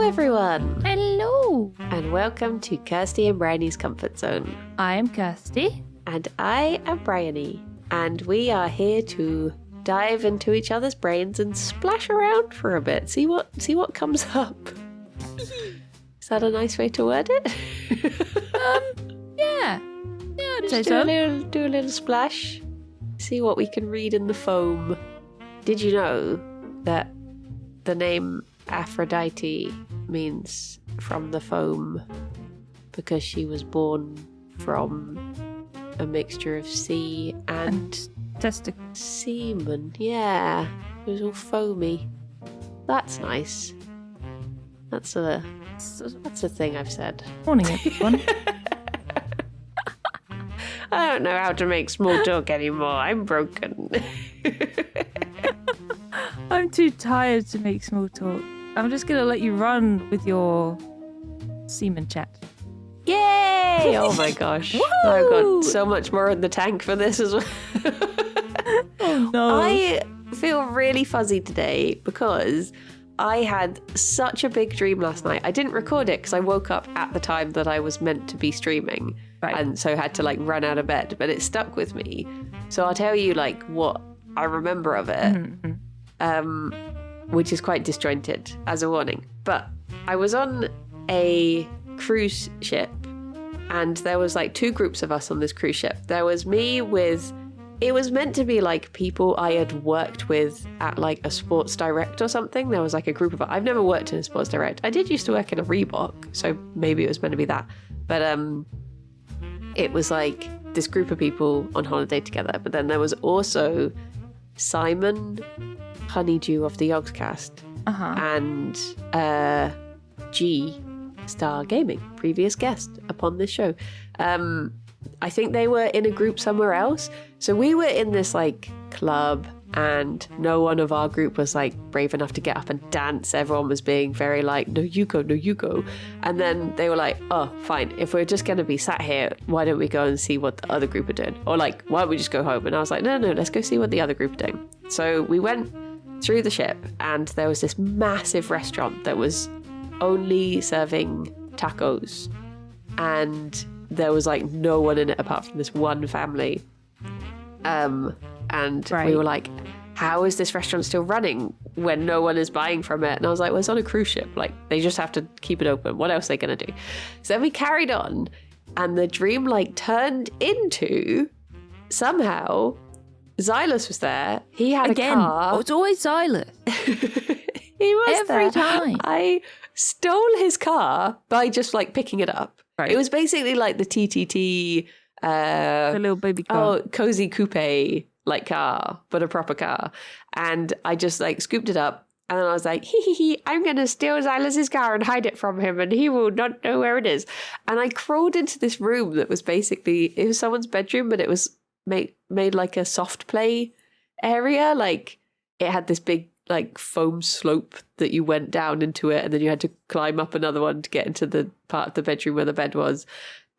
everyone, Hello. and welcome to Kirsty and Bryony's Comfort Zone. I'm Kirsty. And I am Bryony, and we are here to dive into each other's brains and splash around for a bit. See what comes up. Is that a nice way to word it? Yeah. I'd say Just so. do a little splash. See what we can read in the foam. Did you know that the name Aphrodite means from the foam because she was born from a mixture of sea and Testicle. semen? Yeah, it was all foamy. That's nice. That's a thing I've said. Morning, everyone. I don't know how to make small talk anymore. I'm broken. I'm too tired to make small talk. I'm just going to let you run with your semen chat. Yay! Oh my gosh. I've got so much more in the tank for this as well. Oh no. I feel really fuzzy today because I had such a big dream last night. I didn't record it because I woke up at the time that I was meant to be streaming. Right. And so had to run out of bed, but it stuck with me. So I'll tell you what I remember of it, which is quite disjointed as a warning. But I was on a cruise ship and there was two groups of us on this cruise ship. There was me with, it was meant to be people I had worked with at a Sports Direct or something. There was a group of, I've never worked in a Sports Direct. I did used to work in a Reebok, so maybe it was meant to be that. But it was this group of people on holiday together. But then there was also Simon Honeydew of the Yogscast and G Star Gaming, previous guest upon this show. I think they were in a group somewhere else. So we were in this club and no one of our group was brave enough to get up and dance. Everyone was being very no, you go, no, you go. And then they were oh, fine. If we're just going to be sat here, why don't we go and see what the other group are doing? Or why don't we just go home? And I was no, let's go see what the other group are doing. So we went through the ship and there was this massive restaurant that was only serving tacos. And there was no one in it apart from this one family. And we were how is this restaurant still running when no one is buying from it? And I was well, it's on a cruise ship. They just have to keep it open. What else are they going to do? So then we carried on and the dream turned into somehow Xylus was there. He had a car. Oh, it's always Silas. He was Every there. time. I stole his car by just picking it up. Right. It was basically the TTT The little baby car. cozy coupe car, but a proper car. And I just scooped it up and then I was hee, I'm gonna steal Xylus's car and hide it from him and he will not know where it is. And I crawled into this room that was basically, it was someone's bedroom, but it was made a soft play area. It had this big foam slope that you went down into it and then you had to climb up another one to get into the part of the bedroom where the bed was.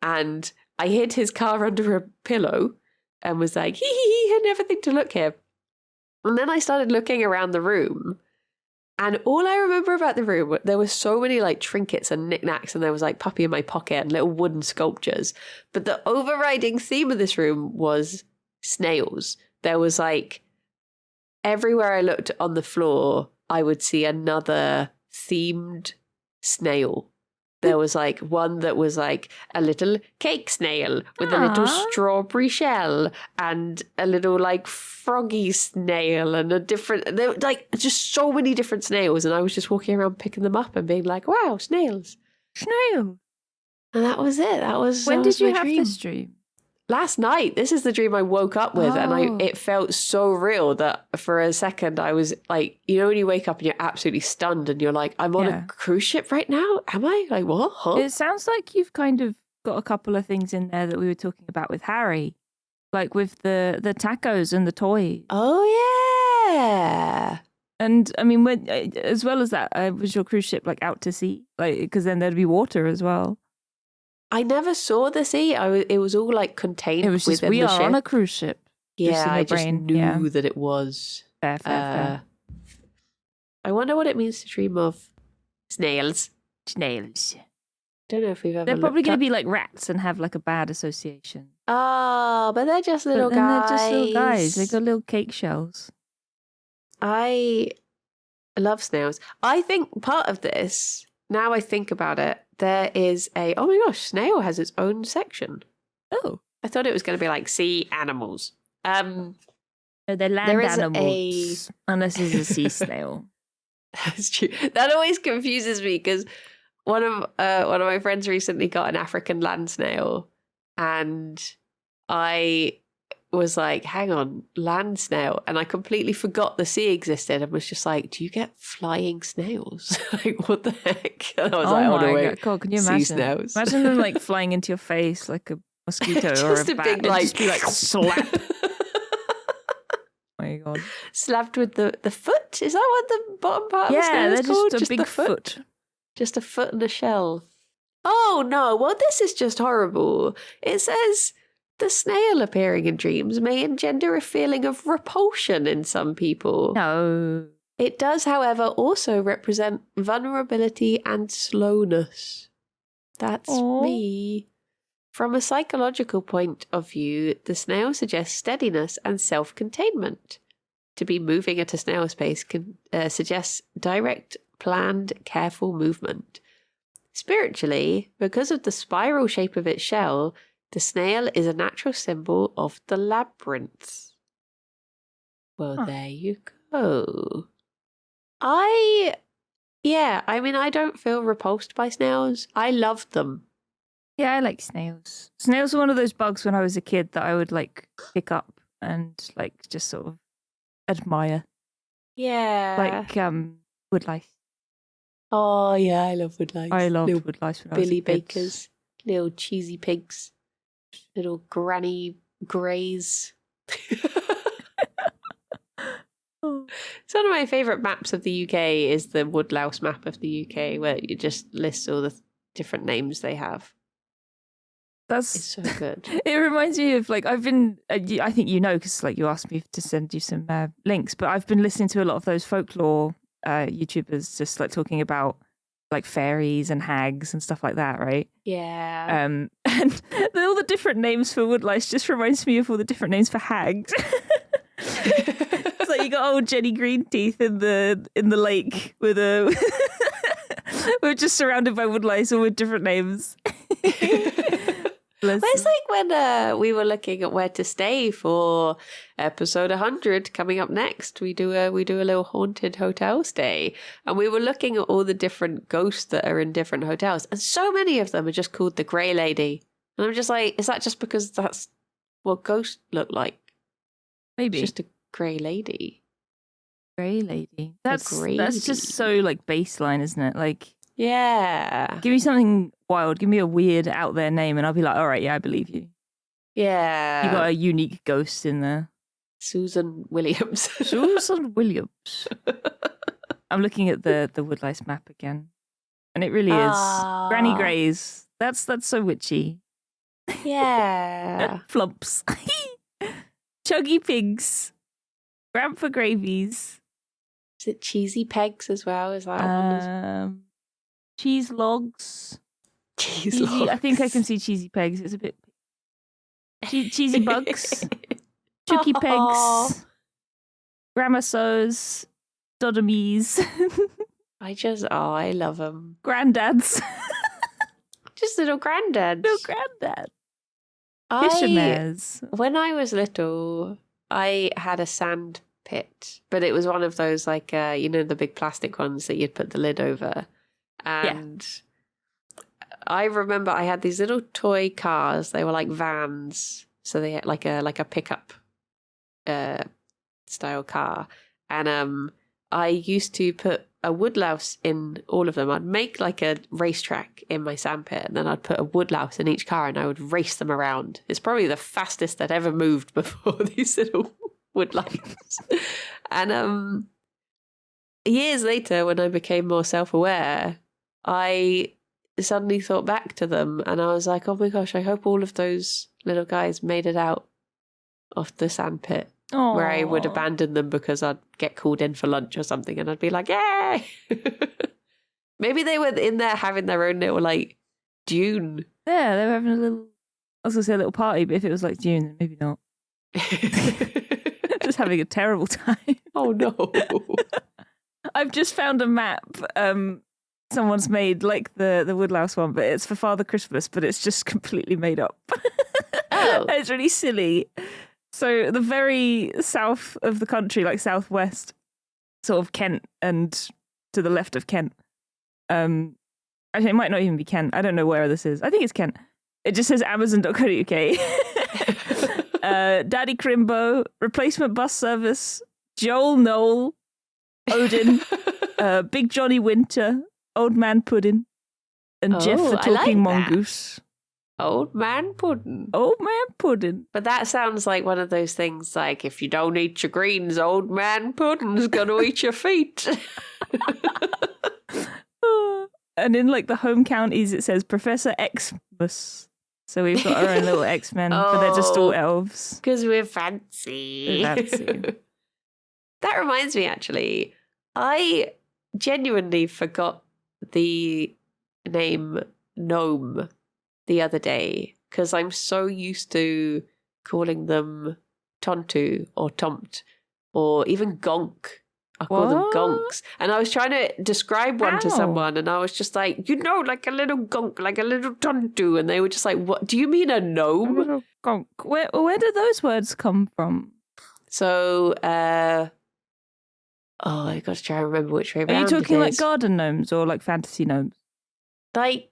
And I hid his car under a pillow and was he had everything to look here. And then I started looking around the room and all I remember about the room, there were so many trinkets and knickknacks and there was puppy in my pocket and little wooden sculptures. But the overriding theme of this room was snails. There was everywhere I looked on the floor, I would see another themed snail. There was one that was a little cake snail with a little strawberry shell and a little froggy snail and a different, there were just so many different snails. And I was just walking around picking them up and being wow, snails. Snail. And that was it. When did you have dream. this dream? Last night. This is the dream I woke up with and it felt so real that for a second I was when you wake up and you're absolutely stunned and you're I'm on a cruise ship right now? Am I? What? Huh? It sounds like you've kind of got a couple of things in there that we were talking about with Harry. With the tacos and the toys. Oh, yeah. And I mean, when, as well as that, was your cruise ship out to sea? Because then there'd be water as well. I never saw the sea. It was all contained. It was just within we the are ship. on a cruise ship. Yeah, I just brain. knew that it was. Fair. I wonder what it means to dream of snails. Snails. Don't know if we've ever. They're probably looked going up- to be like rats and have like a bad association. Oh, but they're just little But then guys. they're just little guys. They got little cake shells. I love snails. I think part of this, now I think about it, there is oh my gosh, snail has its own section. Oh. I thought it was going to be like sea animals. No, they're land there is animals. Unless it's a sea snail. That's true. That always confuses me because one of my friends recently got an African land snail, and I was like, hang on, land snail, and I completely forgot the sea existed and was just like, do you get flying snails? Like, what the heck? And I was like, oh no, wait, God, can you sea imagine? snails. Imagine them like flying into your face like a mosquito or Just a a bat. big, It'd like, just be like slap. Oh my God. Slapped with the foot? Is that what the bottom part of the snail Yeah, is they're called? just a big the foot. Just a foot and a shell. Oh no, well this is just horrible. It says the snail appearing in dreams may engender a feeling of repulsion in some people. No. It does, however, also represent vulnerability and slowness. That's Aww. me. From a psychological point of view, the snail suggests steadiness and self-containment. To be moving at a snail's pace suggests direct, planned, careful movement. Spiritually, because of the spiral shape of its shell, the snail is a natural symbol of the labyrinth. Well, there you go. I don't feel repulsed by snails. I love them. Yeah, I like snails. Snails were one of those bugs when I was a kid that I would like pick up and like just sort of admire. Yeah. Like woodlice. Oh, yeah, I love woodlice. I loved little woodlice when I was a Billy kid. Bakers, little cheesy pigs, little granny greys. Oh. It's one of my favourite maps of the UK is the woodlouse map of the UK, where it just lists all the different names they have. It's so good. It reminds me of like I've been. I think you know because like you asked me to send you some links, but I've been listening to a lot of those folklore YouTubers just like talking about like fairies and hags and stuff like that, right? Yeah. And all the different names for woodlice just reminds me of all the different names for hags. It's like you got old Jenny Greenteeth in the lake with a. We're just surrounded by woodlice, all with different names. Well, it's like when we were looking at where to stay for episode 100 coming up next. We do a little haunted hotel stay, and we were looking at all the different ghosts that are in different hotels, and so many of them are just called the Grey Lady. And I'm just like, is that just because that's what ghosts look like? Maybe It's just a grey lady. Grey Lady. That's Grey just Lady. so like baseline, isn't it? Like. Yeah. Give me something wild. Give me a weird out there name and I'll be like, all right, yeah, I believe you. Yeah. You got a unique ghost in there. Susan Williams. Susan Williams. I'm looking at the woodlice map again. And it really is. Granny Greys. That's so witchy. Yeah. Flumps. Chuggy pigs. Grandpa gravies. Is it cheesy pegs as well? Is that one? Cheese logs. Cheese logs. I think I can see cheesy pegs. It's a bit cheesy bugs. Chooky pegs. Gramasos. Dodomies. I love them. Granddads. Just little granddads. Little granddad. Fishermares. When I was little, I had a sand pit, but it was one of those like, the big plastic ones that you'd put the lid over. And I remember I had these little toy cars. They were like vans. So they had like a pickup style car. And I used to put a woodlouse in all of them. I'd make like a racetrack in my sandpit, and then I'd put a woodlouse in each car and I would race them around. It's probably the fastest that ever moved before, these little woodlice. And years later, when I became more self-aware, I suddenly thought back to them and I was like, oh my gosh, I hope all of those little guys made it out of the sandpit. Where I would abandon them because I'd get called in for lunch or something and I'd be like, yay! Maybe they were in there having their own little like Dune. Yeah, they were having a little. I was gonna say a little party, but if it was like June, then maybe not. Just having a terrible time. Oh no! I've just found a map. Someone's made like the Woodlouse one, but it's for Father Christmas, but it's just completely made up. Oh, It's really silly. So the very south of the country, like southwest, sort of Kent, and to the left of Kent. Actually, it might not even be Kent. I don't know where this is. I think it's Kent. It just says Amazon.co.uk. Daddy Crimbo, replacement bus service, Joel Noel, Odin, Big Johnny Winter, Old Man Puddin', and Jeff the I like Talking that. Mongoose. Old Man Puddin'. Old Man Puddin'. But that sounds like one of those things like, if you don't eat your greens, Old Man Puddin's gonna eat your feet. And in like the home counties, it says Professor Xmas. So we've got our own little X-Men, but they're just all elves. Because we're fancy. That reminds me, actually, I genuinely forgot the name gnome the other day because I'm so used to calling them tontu or tomt or even gonk. I call them gonks. And I was trying to describe one to someone and I was just like, like a little gonk, like a little tontu. And they were just like, what? Do you mean a gnome? A little gonk. Where do those words come from? So, I got to try and remember which way around. Are you talking like garden gnomes or like fantasy gnomes? Like,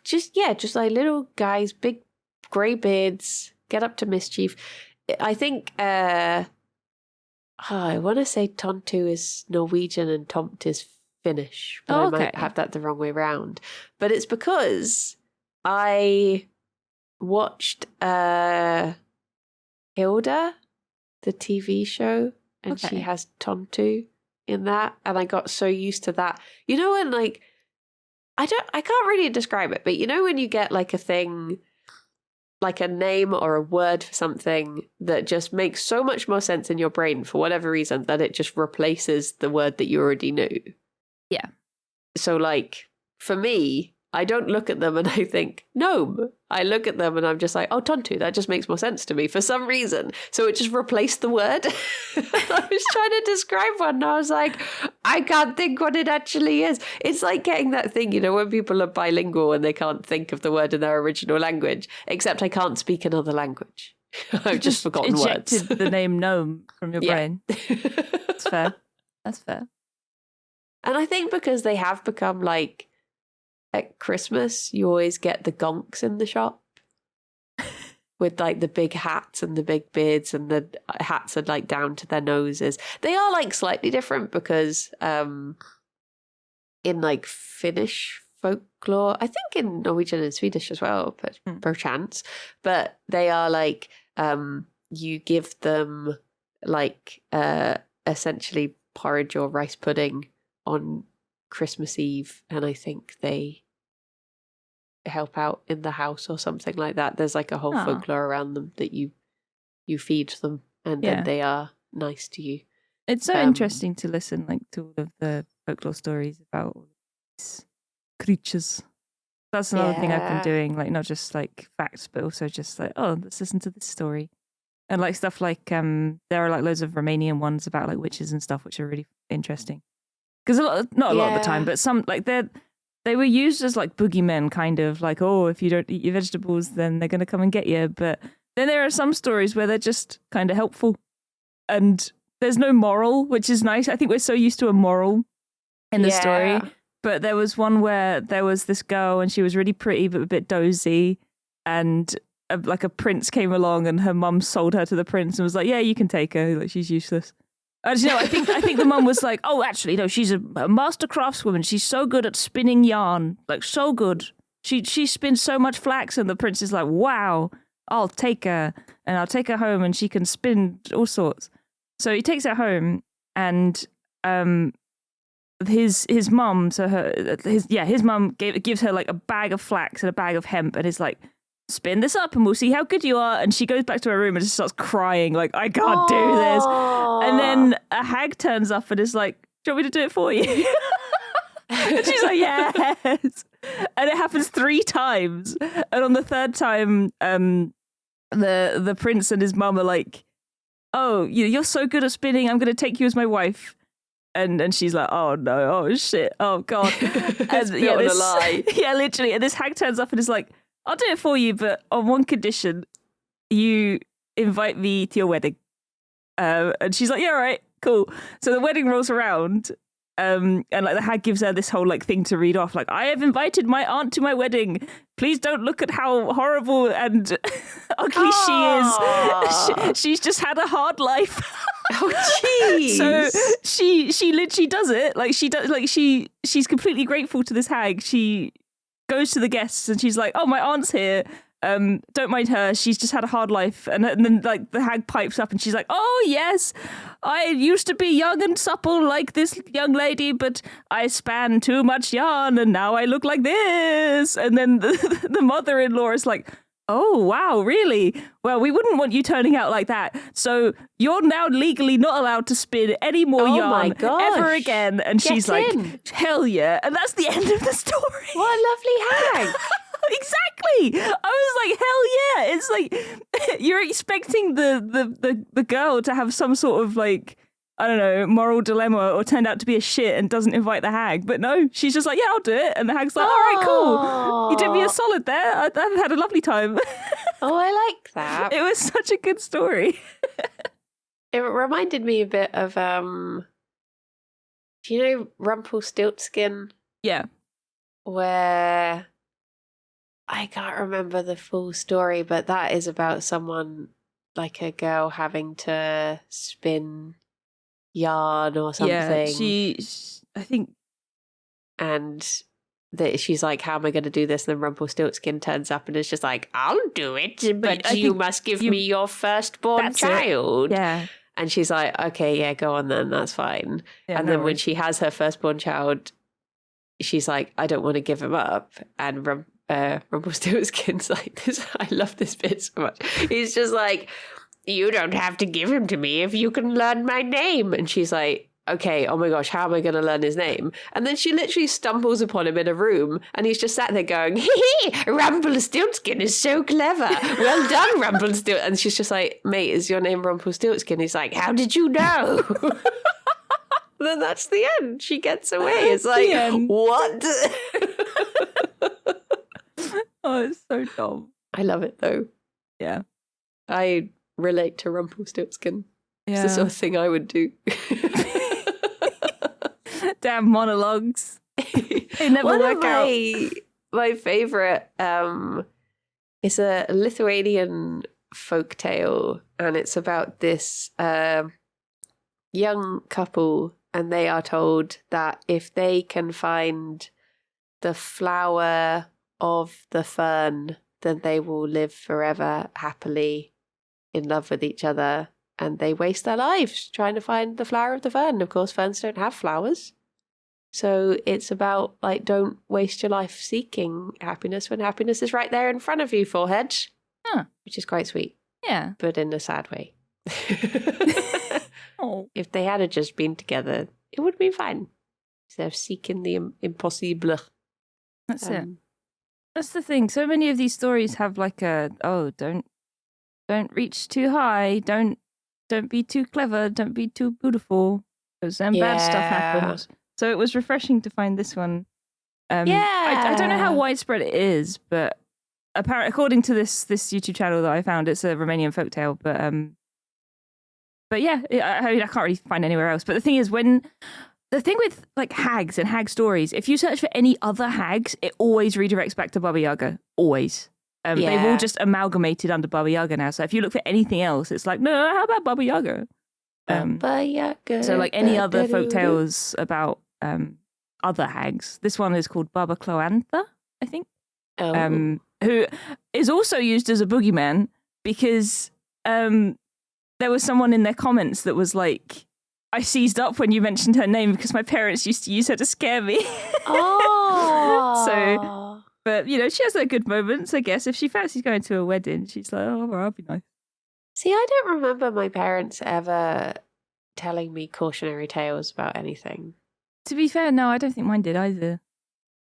just like little guys, big grey beards, get up to mischief. I think, I want to say tontu is Norwegian and tomt is Finnish, but I might have that the wrong way round. But it's because I watched Hilda, the TV show, and she has tontu in that, and I got so used to that. You know when like I can't really describe it, but you know when you get like a thing, like a name or a word for something that just makes so much more sense in your brain for whatever reason that it just replaces the word that you already knew. Yeah. So like for me, I don't look at them and I think gnome. I look at them and I'm just like, oh, tontu, that just makes more sense to me for some reason. So it just replaced the word. I was trying to describe one and I was like, I can't think what it actually is. It's like getting that thing, when people are bilingual and they can't think of the word in their original language, except I can't speak another language. I've just forgotten words. Ejected the name gnome from your brain. That's fair. That's fair. And I think because they have become like, at Christmas, you always get the gonks in the shop with like the big hats and the big beards, and the hats are like down to their noses. They are like slightly different because in like Finnish folklore, I think in Norwegian and Swedish as well, but perchance, but they are like you give them like essentially porridge or rice pudding on Christmas Eve, and I think they help out in the house or something like that. There's like a whole folklore around them that you feed them and then they are nice to you. It's so interesting to listen like to all of the folklore stories about all these creatures. That's another thing I've been doing, like not just like facts, but also just like, oh, let's listen to this story. And like stuff like there are like loads of Romanian ones about like witches and stuff, which are really interesting. Because not a lot of the time, but some like they were used as like boogeymen, kind of like, oh, if you don't eat your vegetables, then they're going to come and get you. But then there are some stories where they're just kind of helpful, and there's no moral, which is nice. I think we're so used to a moral in the story, but there was one where there was this girl and she was really pretty but a bit dozy, and like a prince came along and her mum sold her to the prince and was like, yeah, you can take her, like she's useless. I think the mum was like, oh, actually, no, she's a master craftswoman. She's so good at spinning yarn, like so good. She spins so much flax, and the prince is like, wow, I'll take her, and I'll take her home, and she can spin all sorts. So he takes her home, and his mum, his mum gives her like a bag of flax and a bag of hemp, and is like, spin this up and we'll see how good you are. And she goes back to her room and just starts crying like, I can't do this. And then a hag turns up and is like, do you want me to do it for you? She's like, yes. And it happens 3 times. And on the 3rd time, the prince and his mum are like, oh, you're so good at spinning, I'm going to take you as my wife. And she's like, oh no, oh shit, oh god. It's built on a lie. Yeah, literally. And this hag turns up and is like, I'll do it for you, but on one condition, you invite me to your wedding. And she's like, yeah, all right, cool. So the wedding rolls around, and like the hag gives her this whole like thing to read off, like, I have invited my aunt to my wedding. Please don't look at how horrible and ugly she is. She's just had a hard life. Oh, jeez. So she literally does it. Like she does. Like she's completely grateful to this hag. She goes to the guests and she's like, "Oh, my aunt's here. Don't mind her. She's just had a hard life." And then like the hag pipes up and she's like, "Oh yes, I used to be young and supple like this young lady, but I span too much yarn and now I look like this." And then the mother-in-law is like, "Oh, wow, really? Well, we wouldn't want you turning out like that. So you're now legally not allowed to spin any more yarn ever again." And she's like, hell yeah. And that's the end of the story. What a lovely hag. Exactly. I was like, hell yeah. It's like, you're expecting the girl to have some sort of like, I don't know, moral dilemma or turned out to be a shit and doesn't invite the hag. But no, she's just like, yeah, I'll do it. And the hag's like, all right, cool. You did me a solid there. I've had a lovely time. Oh, I like that. It was such a good story. It reminded me a bit of, do you know Rumpelstiltskin? Yeah. Where I can't remember the full story, but that is about someone, like a girl having to spin yarn or something. Yeah, I think. And that she's like, how am I going to do this? And then Rumpelstiltskin turns up and is just like, I'll do it, but you must give me your firstborn child. Yeah. And she's like, okay, yeah, go on then, that's fine. Yeah, and then when she has her firstborn child, she's like, I don't want to give him up. And Rumpelstiltskin's like this. I love this bit so much. He's just like, you don't have to give him to me if you can learn my name. And she's like, okay, oh my gosh, how am I going to learn his name? And then she literally stumbles upon him in a room and he's just sat there going, hee, Rumpelstiltskin is so clever. Well done, Rumpelstiltskin. And she's just like, mate, is your name Rumpelstiltskin? He's like, how did you know? Then that's the end. She gets away. It's like, what? Oh, it's so dumb. I love it though. Yeah. I relate to Rumpelstiltskin. Yeah. It's the sort of thing I would do. Damn monologues. They never work out. My favourite is a Lithuanian folk tale, and it's about this young couple, and they are told that if they can find the flower of the fern, then they will live forever happily in love with each other. And they waste their lives trying to find the flower of the fern. Of course, ferns don't have flowers. So it's about, like, don't waste your life seeking happiness when happiness is right there in front of you, forehead. Huh. Which is quite sweet. Yeah. But in a sad way. Oh. If they had just been together, it would have been fine. Instead of seeking the impossible. That's it. That's the thing. So many of these stories have like don't reach too high. Don't be too clever. Don't be too beautiful. Because then bad stuff happens. So it was refreshing to find this one. I don't know how widespread it is, but apparently, according to this YouTube channel that I found, it's a Romanian folktale. But yeah, I mean, I can't really find anywhere else. But the thing is, the thing with like hags and hag stories, if you search for any other hags, it always redirects back to Baba Yaga. Always. They've all just amalgamated under Baba Yaga now. So if you look for anything else, it's like, no, how about Baba Yaga? Baba Yaga. So like any other folk tales about other hags, this one is called Baba Cloantha, I think. Who is also used as a boogeyman because there was someone in their comments that was like, I seized up when you mentioned her name because my parents used to use her to scare me. Oh. So, but you know, she has her good moments, I guess. If she fancies going to a wedding, she's like, oh, well, that'll be nice. See, I don't remember my parents ever telling me cautionary tales about anything. To be fair, no, I don't think mine did either.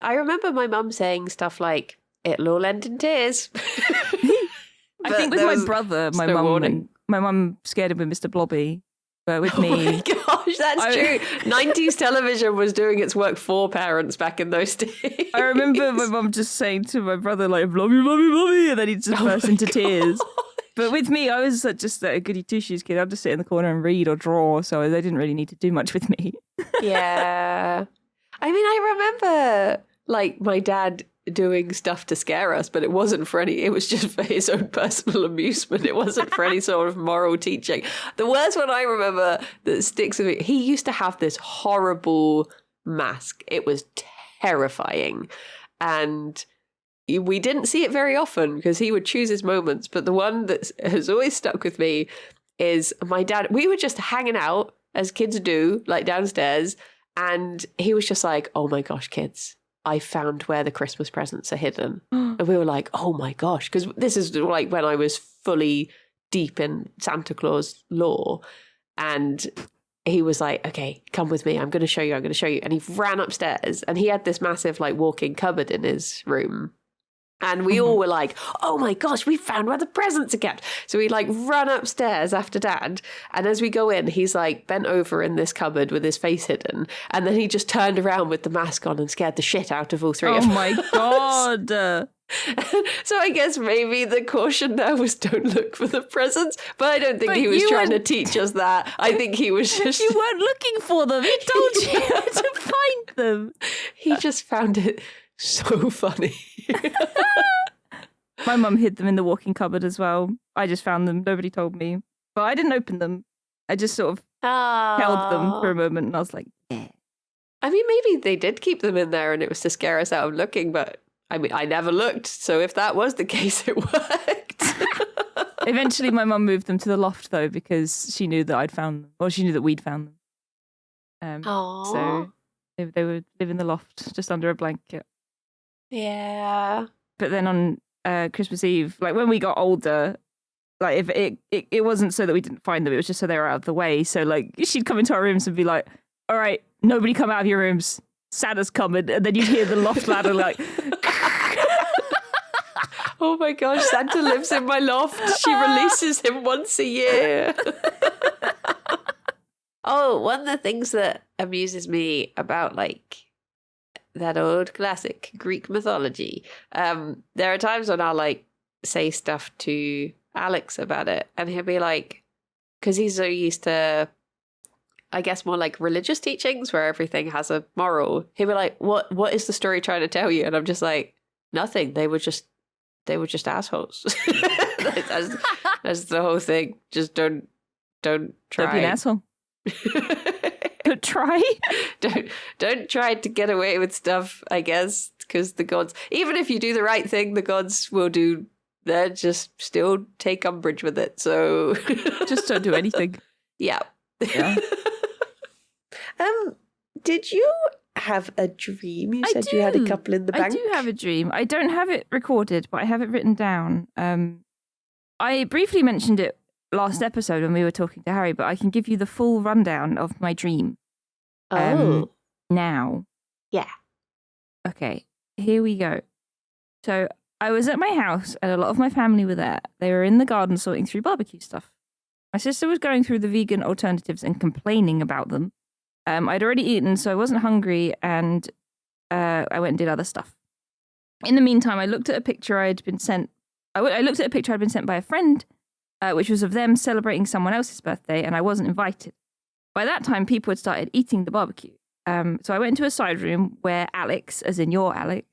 I remember my mum saying stuff like, it'll all end in tears. I think with my brother, my mum scared him with Mr. Blobby. But with me... Oh my gosh, that's true. 90s television was doing its work for parents back in those days. I remember my mum just saying to my brother, like, Blobby, Blobby, Blobby, and then he'd just burst into tears. But with me, I was just a goody two-shoes kid. I'd just sit in the corner and read or draw, so they didn't really need to do much with me. Yeah. I mean, I remember, like, my dad doing stuff to scare us, but it wasn't for any, it was just for his own personal amusement. It wasn't for any sort of moral teaching. The worst one I remember that sticks with me, he used to have this horrible mask. It was terrifying. And we didn't see it very often because he would choose his moments. But the one that has always stuck with me is my dad. We were just hanging out, as kids do, like downstairs. And he was just like, oh my gosh, kids, I found where the Christmas presents are hidden. And we were like, oh my gosh, because this is like when I was fully deep in Santa Claus lore. And he was like, okay, come with me. I'm going to show you. I'm going to show you. And he ran upstairs and he had this massive like walk-in cupboard in his room. And we all were like, oh my gosh, we found where the presents are kept. So we like run upstairs after Dad. And as we go in, he's like bent over in this cupboard with his face hidden. And then he just turned around with the mask on and scared the shit out of all three of us. Oh my God. So I guess maybe the caution there was don't look for the presents. But I don't think he was trying to teach us that. I think he was just... You weren't looking for them. He told you to find them. He just found it so funny. My mum hid them in the walk-in cupboard as well. I just found them. Nobody told me. But I didn't open them. I just sort of held them for a moment and I was like, yeah. I mean, maybe they did keep them in there and it was to scare us out of looking, but I mean, I never looked. So if that was the case, it worked. Eventually, my mum moved them to the loft, though, because she knew that I'd found them. Or she knew that we'd found them. So they would live in the loft just under a blanket. Yeah. But then on Christmas Eve, like when we got older, like if it wasn't so that we didn't find them, it was just so they were out of the way. So like she'd come into our rooms and be like, all right, nobody come out of your rooms. Santa's coming. And then you'd hear the loft ladder like... Oh my gosh, Santa lives in my loft. She releases him once a year. Oh, one of the things that amuses me about like that old classic Greek mythology, there are times when I'll like say stuff to Alex about it and he'll be like, because he's so used to, I guess, more like religious teachings where everything has a moral. He'll be like, what is the story trying to tell you? And I'm just like, nothing. They were just assholes. That's the whole thing. Just don't try. Don't be an asshole. Don't try. Don't try to get away with stuff, I guess, because the gods, even if you do the right thing, the gods will do, they'll just still take umbrage with it. So just don't do anything. Yeah. Did you have a dream? You said you had a couple in the bank. I do have a dream. I don't have it recorded, but I have it written down. I briefly mentioned it last episode when we were talking to Harry, but I can give you the full rundown of my dream. Now. Yeah. Okay, here we go. So I was at my house and a lot of my family were there. They were in the garden sorting through barbecue stuff. My sister was going through the vegan alternatives and complaining about them. I'd already eaten, so I wasn't hungry, and I went and did other stuff. In the meantime, I looked at a picture I'd been sent. I looked at a picture I'd been sent by a friend, which was of them celebrating someone else's birthday, and I wasn't invited. By that time, people had started eating the barbecue. So I went into a side room where Alex, as in your Alex,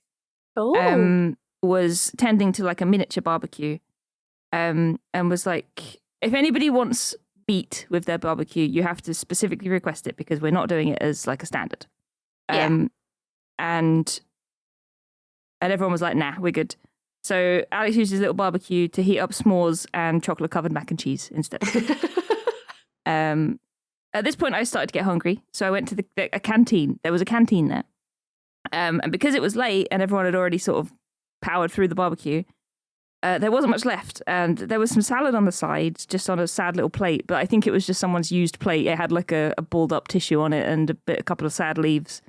was tending to like a miniature barbecue, and was like, if anybody wants meat with their barbecue, you have to specifically request it because we're not doing it as like a standard. And everyone was like, nah, we're good. So Alex used his little barbecue to heat up s'mores and chocolate covered mac and cheese instead. At this point I started to get hungry, so I went to a canteen. There was a canteen there, and because it was late and everyone had already sort of powered through the barbecue, there wasn't much left, and there was some salad on the side, just on a sad little plate, but I think it was just someone's used plate. It had like a balled up tissue on it and a couple of sad leaves.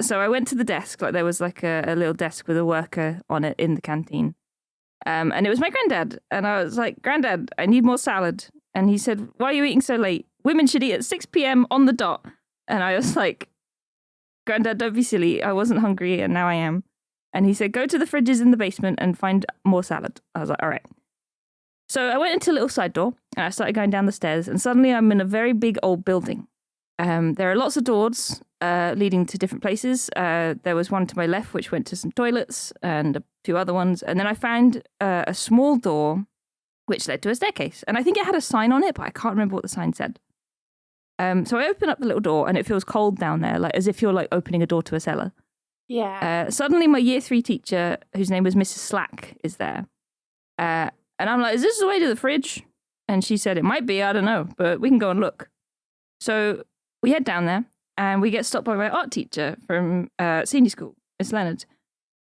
so I went to the desk. Like there was like a little desk with a worker on it in the canteen. And it was my granddad. And I was like, Granddad, I need more salad. And he said, why are you eating so late? Women should eat at 6 p.m. on the dot. And I was like, Granddad, don't be silly. I wasn't hungry and now I am. And he said, go to the fridges in the basement and find more salad. I was like, all right. So I went into a little side door and I started going down the stairs. And suddenly I'm in a very big old building. There are lots of doors leading to different places. There was one to my left, which went to some toilets and a few other ones. And then I found a small door, which led to a staircase. And I think it had a sign on it, but I can't remember what the sign said. So I open up the little door and it feels cold down there, like as if you're like opening a door to a cellar. Yeah. Suddenly my year 3 teacher, whose name was Mrs. Slack, is there. And I'm like, is this the way to the fridge? And she said, it might be, I don't know, but we can go and look. So we head down there and we get stopped by my art teacher from senior school, Miss Leonard.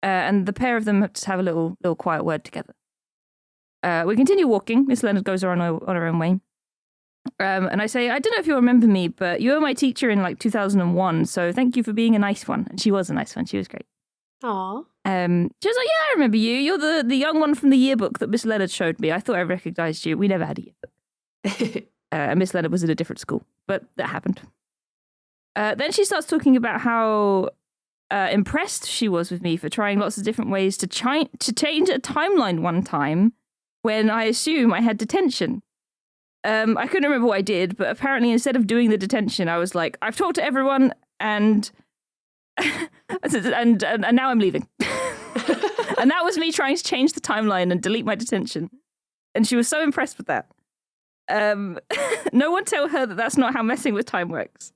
And the pair of them just have a little quiet word together. We continue walking. Miss Leonard goes on her own way. And I say, I don't know if you remember me, but you were my teacher in like 2001. So thank you for being a nice one. And she was a nice one. She was great. Aw. She was like, yeah, I remember you. You're the young one from the yearbook that Miss Leonard showed me. I thought I recognized you. We never had a yearbook. And Miss Leonard was in a different school, but that happened. Then she starts talking about how impressed she was with me for trying lots of different ways to change a timeline one time when I assume I had detention. I couldn't remember what I did, but apparently instead of doing the detention, I was like, I've talked to everyone and and now I'm leaving. And that was me trying to change the timeline and delete my detention. And she was so impressed with that. No one tell her that that's not how messing with time works.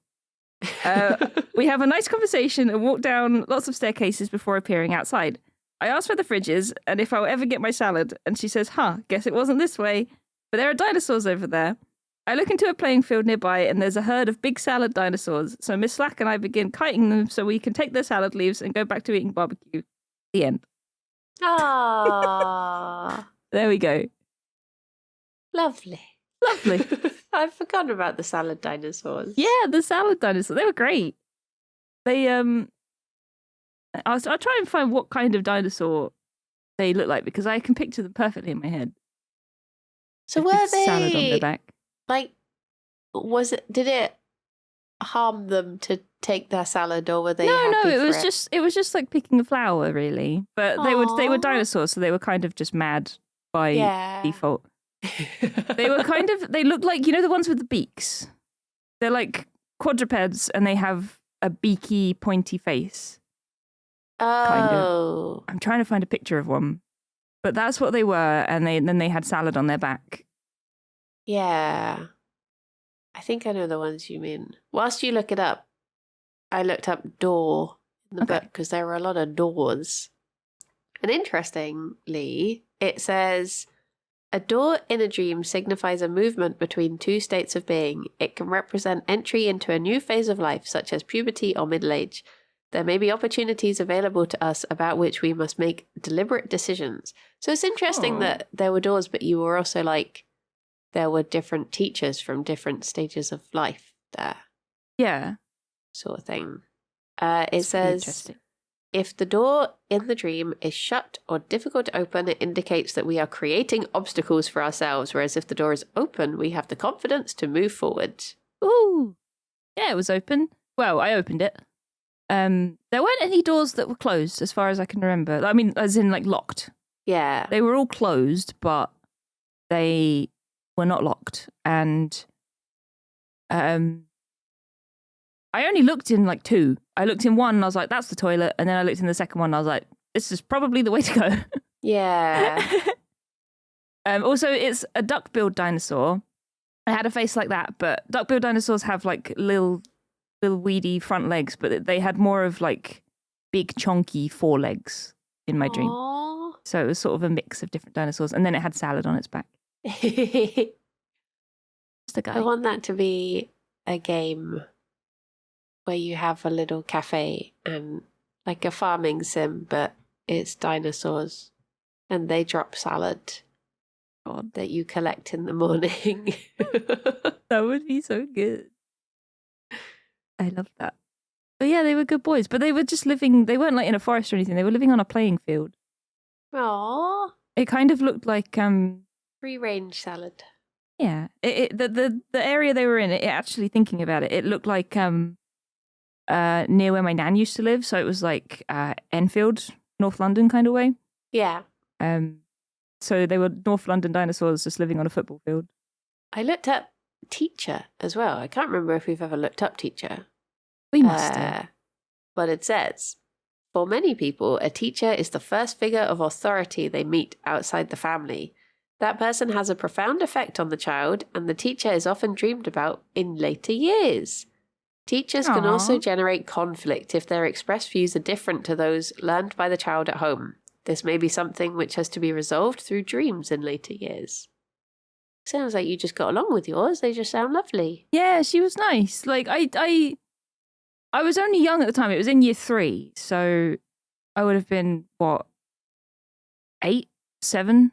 We have a nice conversation and walk down lots of staircases before appearing outside. I ask where the fridge is and if I'll ever get my salad, and she says, guess it wasn't this way, but there are dinosaurs over there. I look into a playing field nearby and there's a herd of big salad dinosaurs, so Miss Slack and I begin kiting them so we can take their salad leaves and go back to eating barbecue. The end. Aww. There we go. Lovely. I've forgotten about the salad dinosaurs. Yeah, the salad dinosaurs. They were great. They I'll try and find what kind of dinosaur they look like because I can picture them perfectly in my head. So A were big they salad on their back? like? Did it harm them to take their salad, or were they? No. happy It was just like picking a flower, really. But they were Aw. dinosaurs, so they were kind of just mad by Yeah. default. They were they looked like, the ones with the beaks. They're like quadrupeds and they have a beaky, pointy face. Oh. I'm trying to find a picture of one. But that's what they were, and then they had salad on their back. Yeah. I think I know the ones you mean. Whilst you look it up, I looked up door in the book because there were a lot of doors. And interestingly, it says, a door in a dream signifies a movement between two states of being. It can represent entry into a new phase of life, such as puberty or middle age. There may be opportunities available to us about which we must make deliberate decisions. So it's interesting that there were doors, but you were also like, there were different teachers from different stages of life there. Yeah. Sort of thing. It says, if the door in the dream is shut or difficult to open, it indicates that we are creating obstacles for ourselves, whereas if the door is open, we have the confidence to move forward. Ooh. Yeah, it was open. Well, I opened it. There weren't any doors that were closed, as far as I can remember. I mean, as in, like, locked. Yeah. They were all closed, but they were not locked. And I only looked in, like, 2. I looked in 1, and I was like, that's the toilet. And then I looked in the second one, and I was like, this is probably the way to go. Yeah. Also, it's a duck-billed dinosaur. I had a face like that, but duck-billed dinosaurs have, like, little weedy front legs, but they had more of like big chunky forelegs in my dream. So it was sort of a mix of different dinosaurs, and then it had salad on its back. Just a guy. I want that to be a game where you have a little cafe and like a farming sim, but it's dinosaurs and they drop salad that you collect in the morning. That would be so good. I love that. But yeah, they were good boys. But they were just living. They weren't like in a forest or anything. They were living on a playing field. Aww. It kind of looked like Free range salad. Yeah, the area they were in. It actually thinking about it, it looked like near where my nan used to live. So it was like Enfield, North London kind of way. Yeah. So they were North London dinosaurs just living on a football field. I looked up teacher as well. I can't remember if we've ever looked up teacher. We must have. But it says, for many people, a teacher is the first figure of authority they meet outside the family. That person has a profound effect on the child, and the teacher is often dreamed about in later years. Teachers can also generate conflict if their expressed views are different to those learned by the child at home. This may be something which has to be resolved through dreams in later years. Sounds like you just got along with yours. They just sound lovely. Yeah, she was nice. Like I was only young at the time. It was in year 3, so I would have been what, 8, 7,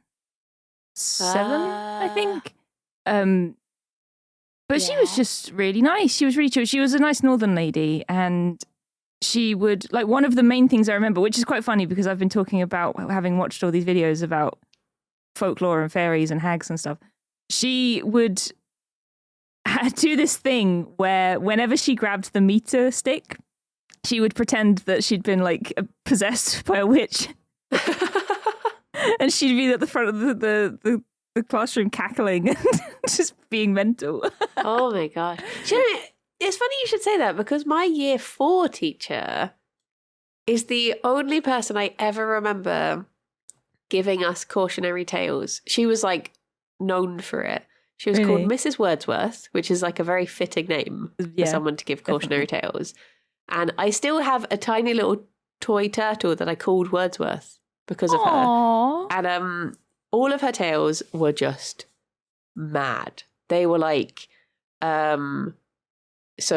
I think. But she was just really nice. She was really chill. She was a nice northern lady, and she would, like, one of the main things I remember, which is quite funny because I've been talking about having watched all these videos about folklore and fairies and hags and stuff. She would do this thing where whenever she grabbed the meter stick, she would pretend that she'd been like possessed by a witch. And she'd be at the front of the classroom cackling and just being mental. Oh my God. Do you know, it's funny you should say that because my year 4 teacher is the only person I ever remember giving us cautionary tales. She was like known for it. She was called Mrs. Wordsworth, which is like a very fitting name for someone to give cautionary tales. And I still have a tiny little toy turtle that I called Wordsworth because of her. And all of her tales were just mad. They were like, so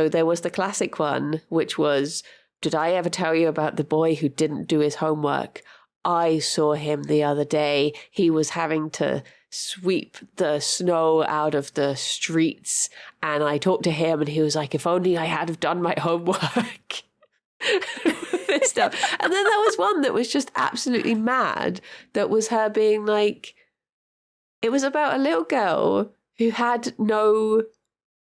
there was the classic one, which was, did I ever tell you about the boy who didn't do his homework? I saw him the other day. He was having to sweep the snow out of the streets. And I talked to him and he was like, if only I had have done my homework. This stuff. And then there was one that was just absolutely mad. That was her being like, it was about a little girl who had no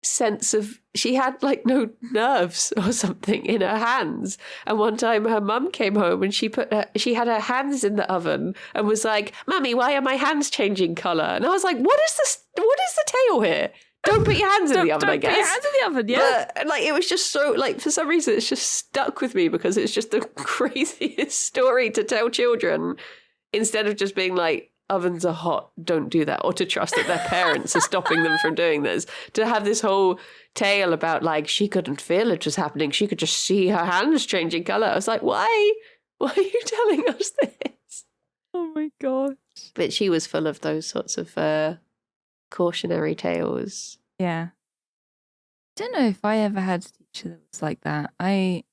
sense of, she had like no nerves or something in her hands. And one time her mum came home and she had her hands in the oven and was like, Mummy, why are my hands changing colour? And I was like, what is the tale here? Don't put your hands in the oven, I guess. Don't put your hands in the oven, yeah. But like, it was just so, like, for some reason it's just stuck with me because it's just the craziest story to tell children instead of just being like, ovens are hot, don't do that, or to trust that their parents are stopping them from doing this. To have this whole tale about like she couldn't feel it was happening, she could just see her hands changing colour. I was like, why are you telling us this? Oh my gosh. But she was full of those sorts of cautionary tales. Yeah. I don't know if I ever had a teacher that was like that. I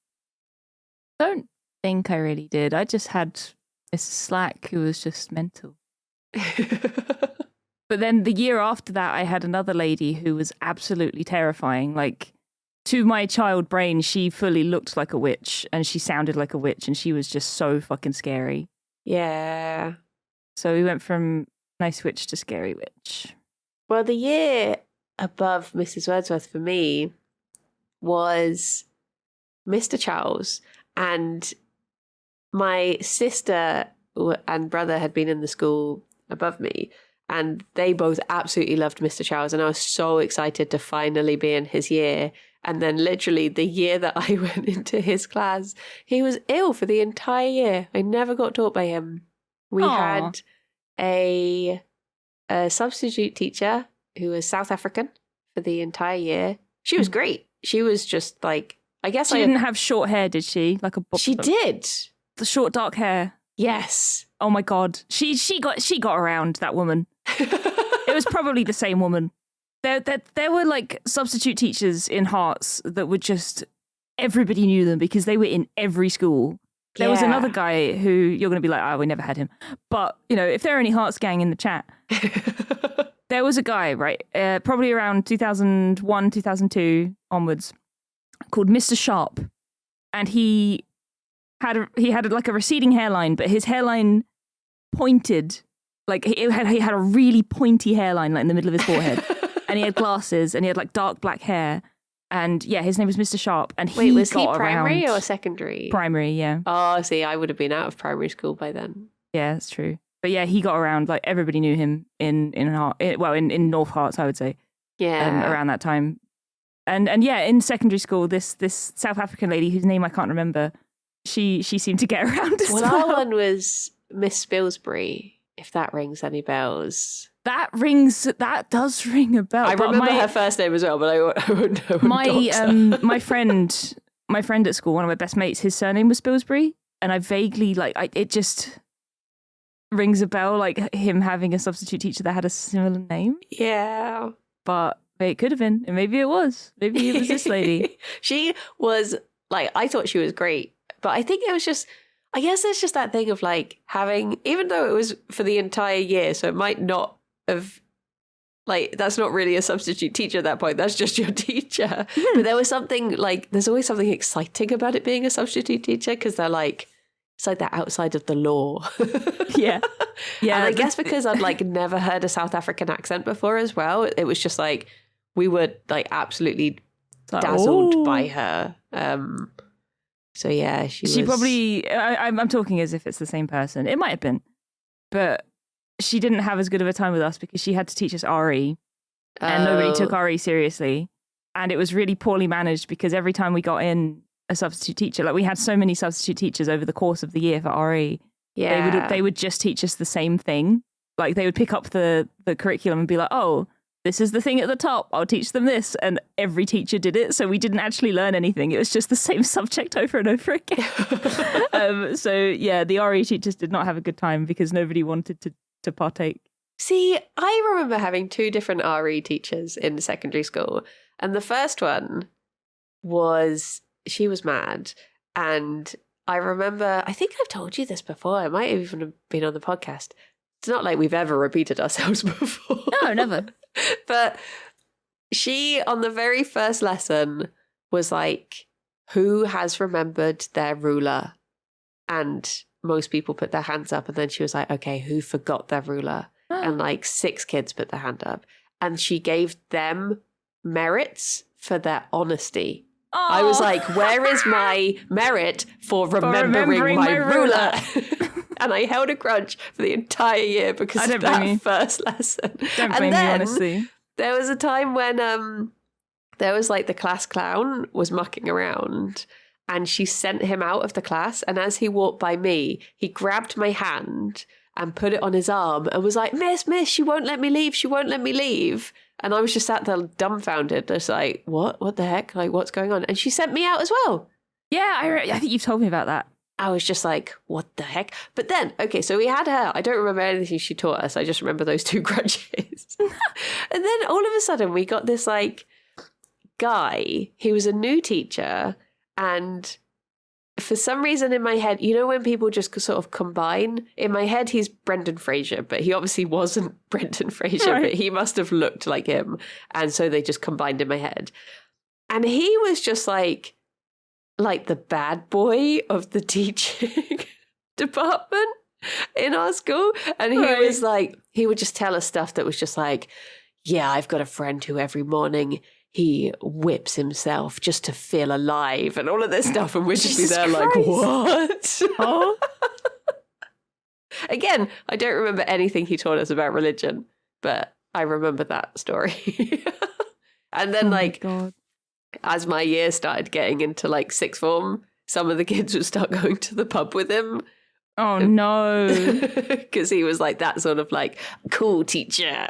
don't think I really did. I just had Mrs. Slack who was just mental. But then the year after that, I had another lady who was absolutely terrifying. Like, to my child brain, she fully looked like a witch and she sounded like a witch and she was just so fucking scary. Yeah. So we went from nice witch to scary witch. Well, the year above Mrs. Wordsworth for me was Mr. Charles, and my sister and brother had been in the school above me, and they both absolutely loved Mr. Charles, and I was so excited to finally be in his year. And then literally the year that I went into his class, he was ill for the entire year. I never got taught by him. We had a substitute teacher who was South African for the entire year. She was great. She was just like, I guess she didn't have short hair, did she? Like a she did. The short dark hair. Yes. Oh my God. She got around, that woman. It was probably the same woman. There were like substitute teachers in Hearts that were just, everybody knew them because they were in every school. There was another guy who you're going to be like, oh, we never had him. But, you know, if there are any Hearts gang in the chat, there was a guy, right, probably around 2001, 2002 onwards, called Mr. Sharp. and he had like a receding hairline, but his hairline pointed, like he had a really pointy hairline like in the middle of his forehead, and he had glasses, and he had like dark black hair, and yeah, his name was Mr. Sharp, and Wait, was he got primary around, or secondary? primary, yeah. Oh, see, I would have been out of primary school by then. Yeah, that's true. But yeah, he got around, like everybody knew him in North Hearts, I would say. Yeah. Around that time. And yeah, in secondary school, this South African lady whose name I can't remember, she seemed to get around as well. Well, our one was Miss Spilsbury, if that rings any bells. That does ring a bell. I remember her first name as well, but I wouldn't know. My friend at school, one of my best mates, his surname was Spilsbury, and I vaguely it just rings a bell, like him having a substitute teacher that had a similar name. Yeah. But it could have been, and maybe it was. Maybe it was this lady. She was, like, I thought she was great, but I think it was just, I guess it's just that thing of like having, even though it was for the entire year, so it might not have, like, that's not really a substitute teacher at that point, that's just your teacher. But there was something like, there's always something exciting about it being a substitute teacher, because they're like, it's like they're outside of the law. Yeah. Yeah. And I guess because I'd like never heard a South African accent before as well, it was just like, we were like absolutely dazzled by her. So yeah, she was... probably, I'm talking as if it's the same person. It might have been, but she didn't have as good of a time with us because she had to teach us RE, and nobody took RE seriously. And it was really poorly managed because every time we got in a substitute teacher, like we had so many substitute teachers over the course of the year for RE. Yeah, they would just teach us the same thing. Like they would pick up the curriculum and be like, oh, this is the thing at the top, I'll teach them this. And every teacher did it. So we didn't actually learn anything. It was just the same subject over and over again. So yeah, the RE teachers did not have a good time because nobody wanted to partake. See, I remember having two different RE teachers in secondary school. And the first one was, she was mad. And I remember, I think I've told you this before. It might have even been on the podcast. It's not like we've ever repeated ourselves before. No, never. But she, on the very first lesson, was like, who has remembered their ruler? And most people put their hands up. And then she was like, okay, who forgot their ruler? And like 6 kids put their hand up. And she gave them merits for their honesty. Oh. I was like, where is my merit for remembering my ruler? And I held a grudge for the entire year because of that first lesson. Don't blame me, honestly. There was a time when there was like the class clown was mucking around, and she sent him out of the class. And as he walked by me, he grabbed my hand and put it on his arm and was like, miss, she won't let me leave. She won't let me leave. And I was just sat there dumbfounded. I was like, what the heck? Like, what's going on? And she sent me out as well. Yeah, I think you've told me about that. I was just like, what the heck? But then, okay, so we had her. I don't remember anything she taught us. I just remember those 2 grudges. And then all of a sudden we got this like guy. He was a new teacher. And for some reason in my head, you know when people just sort of combine? In my head, he's Brendan Fraser, but he obviously wasn't Brendan Fraser, right. But he must have looked like him. And so they just combined in my head. And he was just like the bad boy of the teaching department in our school. And he was like, he would just tell us stuff that was just like, yeah, I've got a friend who every morning he whips himself just to feel alive and all of this stuff. And we'd just be there Christ. Like, what? Oh. Again, I don't remember anything he taught us about religion, but I remember that story. And then God. As my year started getting into like 6th form, some of the kids would start going to the pub with him. Oh no. Because he was like that sort of like cool teacher.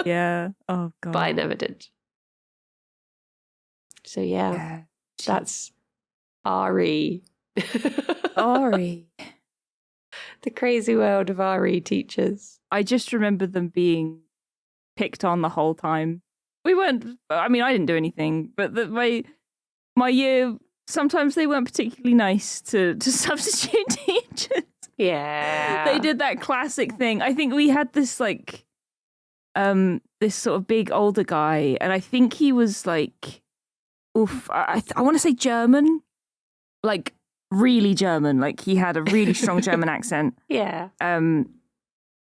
Yeah. Oh God. But I never did. So yeah. That's RE. RE. The crazy world of RE teachers. I just remember them being picked on the whole time. We weren't, I mean, I didn't do anything, but my year, sometimes they weren't particularly nice to substitute teachers. Yeah. They did that classic thing. I think we had this like, this sort of big older guy, and I think he was like, I want to say German, like really German. Like he had a really strong German accent. Yeah.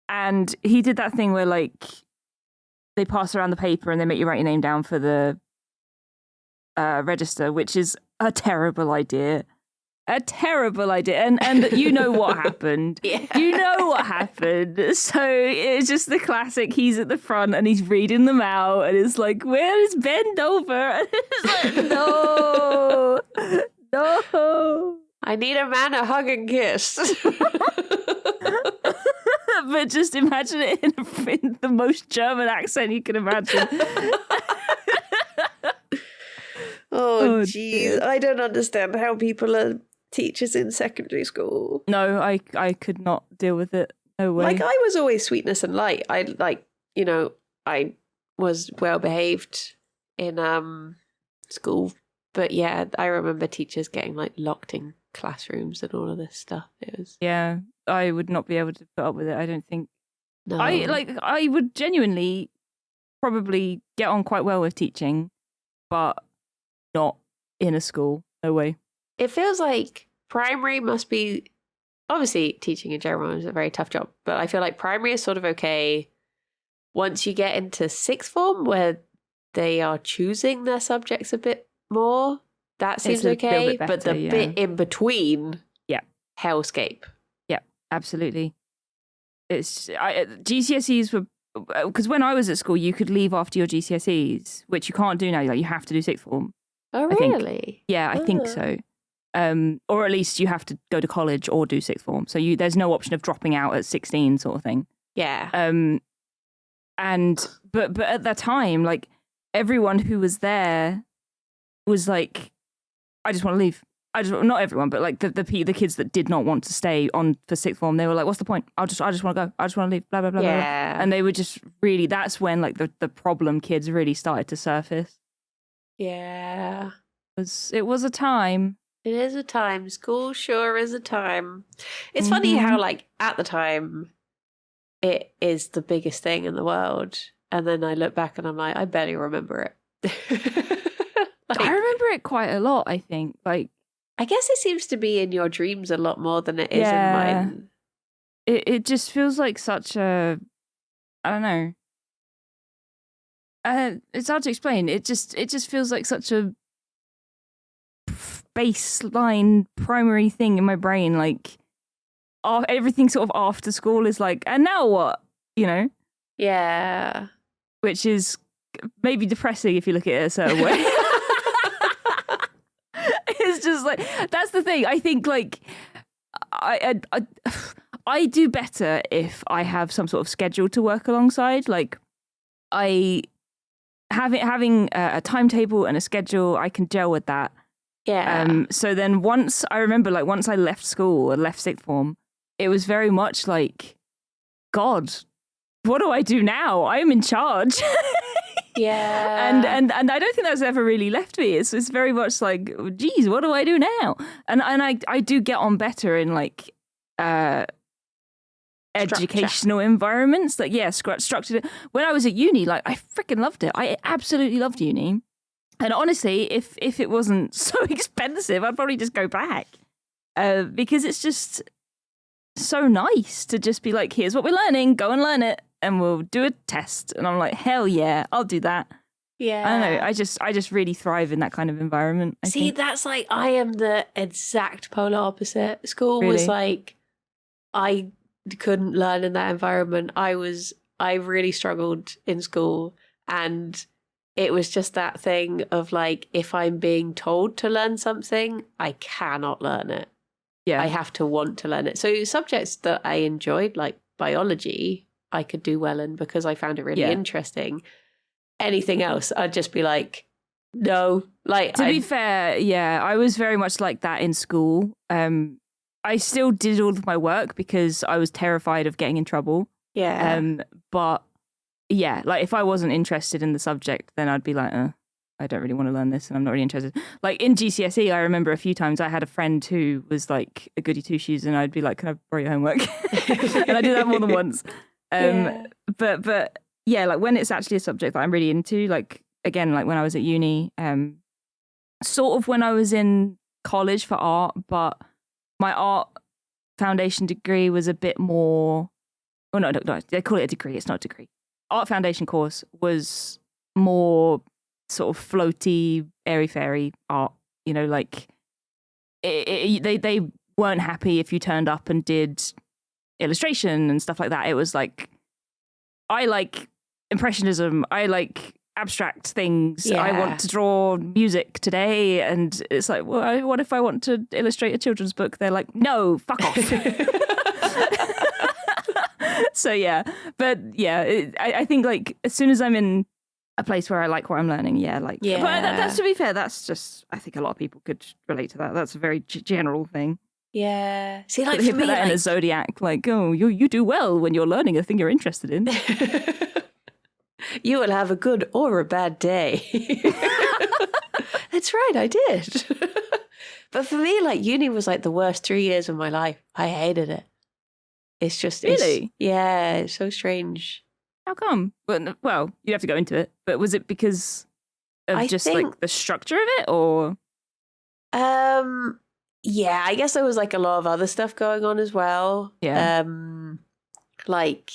And he did that thing where like they pass around the paper and they make you write your name down for the register, which is a terrible idea. A terrible idea. And you know what happened. Yeah. You know what happened. So it's just the classic, he's at the front and he's reading them out and it's like, where is bend over? And it's like, no. No. I need a man to hug and kiss. But just imagine it in the most German accent you can imagine. Oh, jeez. I don't understand how people are teachers in secondary school. No, I could not deal with it. No way. Like, I was always sweetness and light. I was well behaved in school. But yeah, I remember teachers getting like locked in classrooms and all of this stuff. It was I would not be able to put up with it, I don't think. no. I would genuinely probably get on quite well with teaching, but not in a school. No way. It feels like primary must be, obviously teaching in general is a very tough job, but I feel like primary is sort of okay once you get into sixth form where they are choosing their subjects a bit more. That seems okay, better, but the bit in between, hellscape. Yeah, absolutely. It's GCSEs were, because when I was at school, you could leave after your GCSEs, which you can't do now. Like, you have to do sixth form. Oh, I think. really? Yeah, I think so. Or at least you have to go to college or do sixth form. So there's no option of dropping out at 16 sort of thing. Yeah. But at that time, like, everyone who was there was like, I just want to leave. Not everyone, but like the kids that did not want to stay on for sixth form, they were like, what's the point? I just want to go. I just want to leave. Blah blah blah. Yeah. Blah. And they were just really. That's when like the problem kids really started to surface. Yeah. It was a time. It is a time. School sure is a time. It's funny how, like, at the time, it is the biggest thing in the world. And then I look back and I'm like, I barely remember it. Like, I remember it quite a lot, I think. Like, I guess it seems to be in your dreams a lot more than it is in mine. It just feels like such a, I don't know. It's hard to explain. It just feels like such a baseline primary thing in my brain. Like, everything sort of after school is like, and now what? You know? Yeah. Which is maybe depressing if you look at it a certain way. It's just like, that's the thing. I think like I do better if I have some sort of schedule to work alongside. Like, having a timetable and a schedule, I can gel with that. Yeah. So then once I left school and left sixth form, it was very much like, God, what do I do now? I'm in charge. Yeah. And I don't think that's ever really left me. It's very much like, geez, what do I do now? And I do get on better in like educational environments. Like, yeah, structured. When I was at uni, like, I freaking loved it. I absolutely loved uni. And honestly, if it wasn't so expensive, I'd probably just go back. Because it's just so nice to just be like, here's what we're learning, go and learn it, and we'll do a test. And I'm like, hell yeah, I'll do that. Yeah. I don't know. I just really thrive in that kind of environment. I think. That's like, I am the exact polar opposite. School Really? was like, I couldn't learn in that environment. I really struggled in school, and it was just that thing of like, if I'm being told to learn something, I cannot learn it. Yeah. I have to want to learn it. So subjects that I enjoyed, like biology, I could do well in because I found it really interesting. Anything else, I'd just be like, no. Like, to be fair, yeah, I was very much like that in school. I still did all of my work because I was terrified of getting in trouble. Yeah. But yeah, like, if I wasn't interested in the subject, then I'd be like, I don't really want to learn this and I'm not really interested. Like, in GCSE, I remember a few times I had a friend who was like a goody two-shoes and I'd be like, can I borrow your homework? And I did that more than once. But yeah, like, when it's actually a subject that I'm really into, like, again, like when I was at uni, sort of when I was in college for art, but my art foundation degree was a bit more. Oh no, they call it a degree. It's not a degree. Art foundation course was more sort of floaty, airy fairy art. You know, like they weren't happy if you turned up and did illustration and stuff like that. It was like, I like impressionism. I like abstract things. Yeah. I want to draw music today. And it's like, well, what if I want to illustrate a children's book? They're like, no, fuck off. So yeah, but yeah, I think like as soon as I'm in a place where I like what I'm learning, But that's, to be fair, that's just, I think a lot of people could relate to that. That's a very general thing. Yeah. See, like they for put me, that in like... a zodiac, like, oh, you do well when you're learning a thing you're interested in. You will have a good or a bad day. That's right, I did. But for me, like, uni was like the worst 3 years of my life. I hated it. It's just... Really? It's so strange. How come? Well, you'd have to go into it. But was it because of like the structure of it, or? Yeah, I guess there was like a lot of other stuff going on as well. Yeah. Like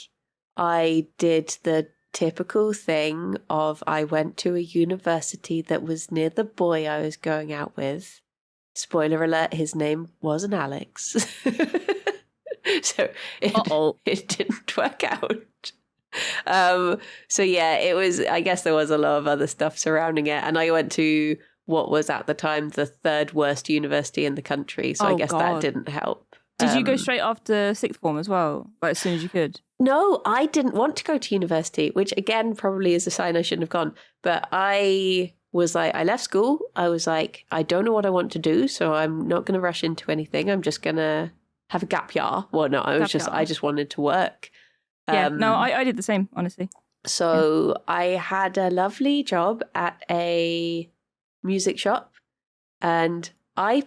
I did the typical thing of I went to a university that was near the boy I was going out with. Spoiler alert, his name wasn't Alex. So it didn't work out. So yeah, it was, I guess there was a lot of other stuff surrounding it. And I went to what was at the time the third worst university in the country. So I guess that didn't help. Did you go straight after sixth form as well? Like as soon as you could? No, I didn't want to go to university, which again probably is a sign I shouldn't have gone. But I was like, I left school. I was like, I don't know what I want to do, so I'm not going to rush into anything. I'm just going to have a gap year. Well, no, I just wanted to work. Yeah, no, I did the same, honestly. So I had a lovely job at a music shop, and I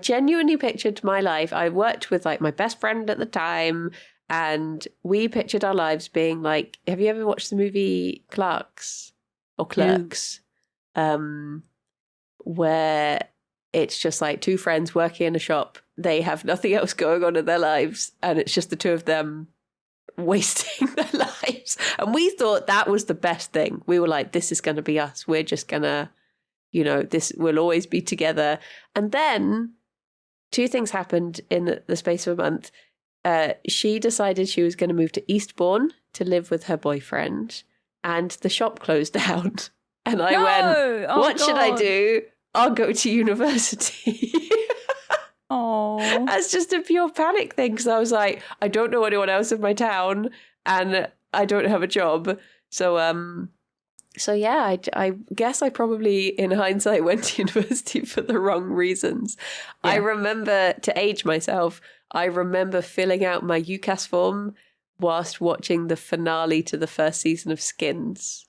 genuinely pictured my life. I worked with like my best friend at the time, and we pictured our lives being like, have you ever watched the movie Clerks? Where it's just like two friends working in a shop. They have nothing else going on in their lives, and it's just the two of them wasting their lives. And we thought that was the best thing. We were like, this is going to be us. We're just going to, this will always be together. And then two things happened in the space of a month. She decided she was going to move to Eastbourne to live with her boyfriend, and the shop closed down. And I went, what should I do? I'll go to university. Oh, that's just a pure panic thing, because I was like, I don't know anyone else in my town, and I don't have a job. So yeah, I guess I probably, in hindsight, went to university for the wrong reasons. Yeah. I remember, to age myself, I remember filling out my UCAS form whilst watching the finale to the first season of Skins.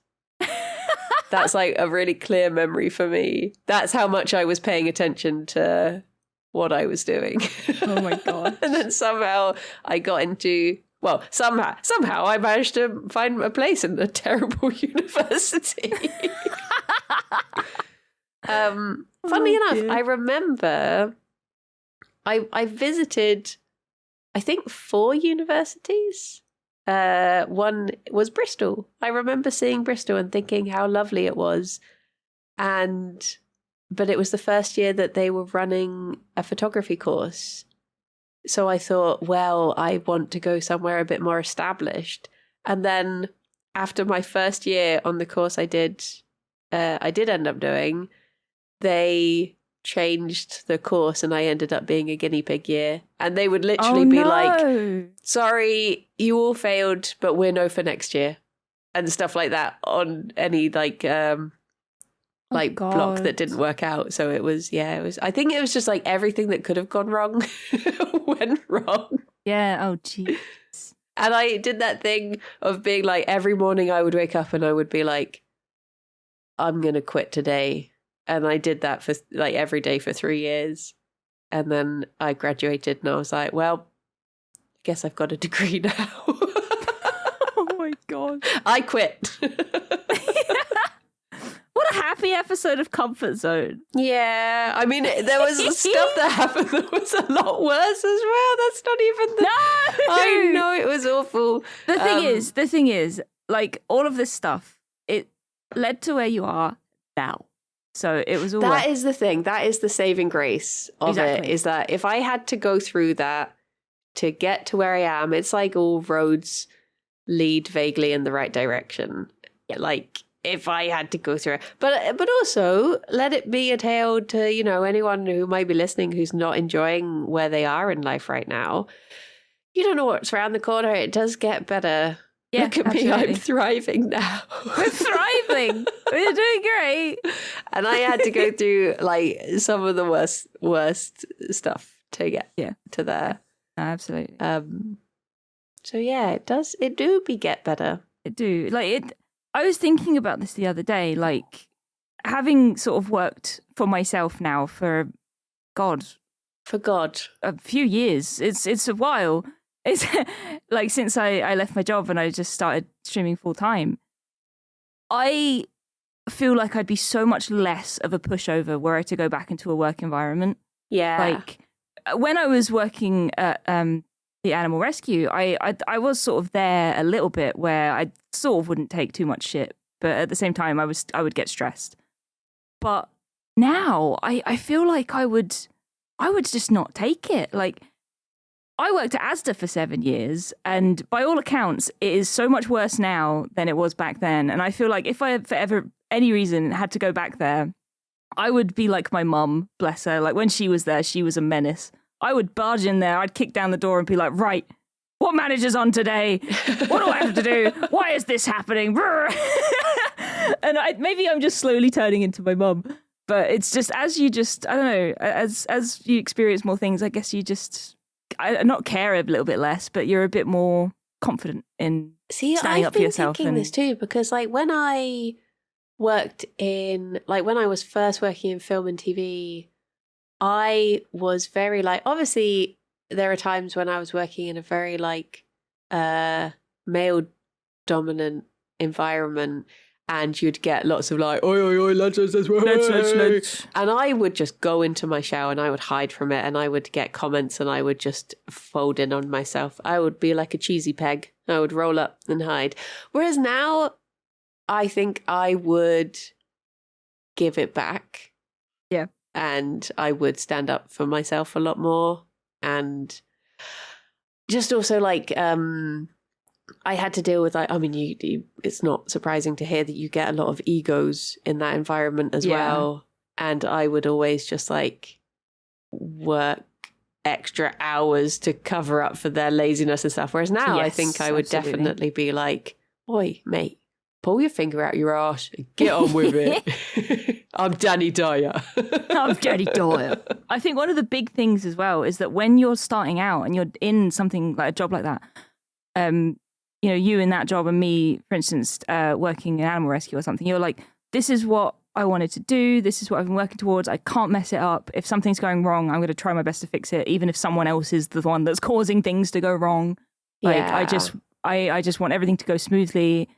That's like a really clear memory for me. That's how much I was paying attention to what I was doing. Oh my god. And then somehow I got into, well, somehow I managed to find a place in a terrible university. Funny enough, dear. I remember I visited, I think, 4 universities. One was Bristol. I remember seeing Bristol and thinking how lovely it was. But it was the first year that they were running a photography course. So I thought, well, I want to go somewhere a bit more established. And then after my first year on the course I did end up doing, they changed the course and I ended up being a guinea pig year. And they would literally be like, sorry, you all failed, but we're no for next year. And stuff like that on any block that didn't work out. So it was, I think it was just like everything that could have gone wrong went wrong. Yeah. Oh, geez. And I did that thing of being like, every morning I would wake up and I would be like, I'm going to quit today. And I did that for like every day for 3 years. And then I graduated and I was like, well, I guess I've got a degree now. Oh my God. I quit. What a happy happy episode of Comfort Zone. Yeah, I mean, there was stuff that happened that was a lot worse as well. That's not even the... No! I know, it was awful. The thing is, like, all of this stuff, it led to where you are now. So it was all... That is the thing. That is the saving grace of it, is that if I had to go through that to get to where I am, it's like all roads lead vaguely in the right direction. Like, if I had to go through it. But also, let it be a tale to, you know, anyone who might be listening who's not enjoying where they are in life right now. You don't know what's around the corner. It does get better. Yeah, look at me, I'm thriving now. We're thriving. We're doing great. And I had to go through, like, some of the worst stuff to get to there. Absolutely. So yeah, it do get better. It do. Like, I was thinking about this the other day, like, having sort of worked for myself now for God, a few years. It's a while. It's like since I left my job and I just started streaming full time. I feel like I'd be so much less of a pushover were I to go back into a work environment. Yeah. Like, when I was working at the animal rescue, I was sort of there a little bit where I sort of wouldn't take too much shit, but at the same time I would get stressed. But now I feel like I would just not take it. Like, I worked at Asda for 7 years, and by all accounts, it is so much worse now than it was back then. And I feel like if I, for ever any reason, had to go back there, I would be like my mum, bless her. Like, when she was there, she was a menace. I would barge in there, I'd kick down the door and be like, right, what manager's on today? What do I have to do? Why is this happening? And maybe I'm just slowly turning into my mum. But it's just, I don't know, as you experience more things, I guess you just... not care a little bit less, but you're a bit more confident in standing up for yourself. I've been thinking this too, because like when I worked when I was first working in film and TV, I was very like, obviously there are times when I was working in a very like male dominant environment, and you'd get lots of like, oi, oi, oi, let's. And I would just go into my shower and I would hide from it, and I would get comments and I would just fold in on myself. I would be like a cheesy peg. I would roll up and hide. Whereas now, I think I would give it back. Yeah. And I would stand up for myself a lot more. And just also like... I had to deal with, like, I mean, it's not surprising to hear that you get a lot of egos in that environment as well. And I would always just like work extra hours to cover up for their laziness and stuff. Whereas now I think I would definitely be like, oi, mate, pull your finger out your arse and get on with it. I'm Danny Dyer. I'm Danny Dyer. I think one of the big things as well is that when you're starting out and you're in something like a job like that, you know, you in that job and me, for instance, working in animal rescue or something, you're like, this is what I wanted to do. This is what I've been working towards. I can't mess it up. If something's going wrong, I'm going to try my best to fix it, even if someone else is the one that's causing things to go wrong. Like, I just want everything to go smoothly.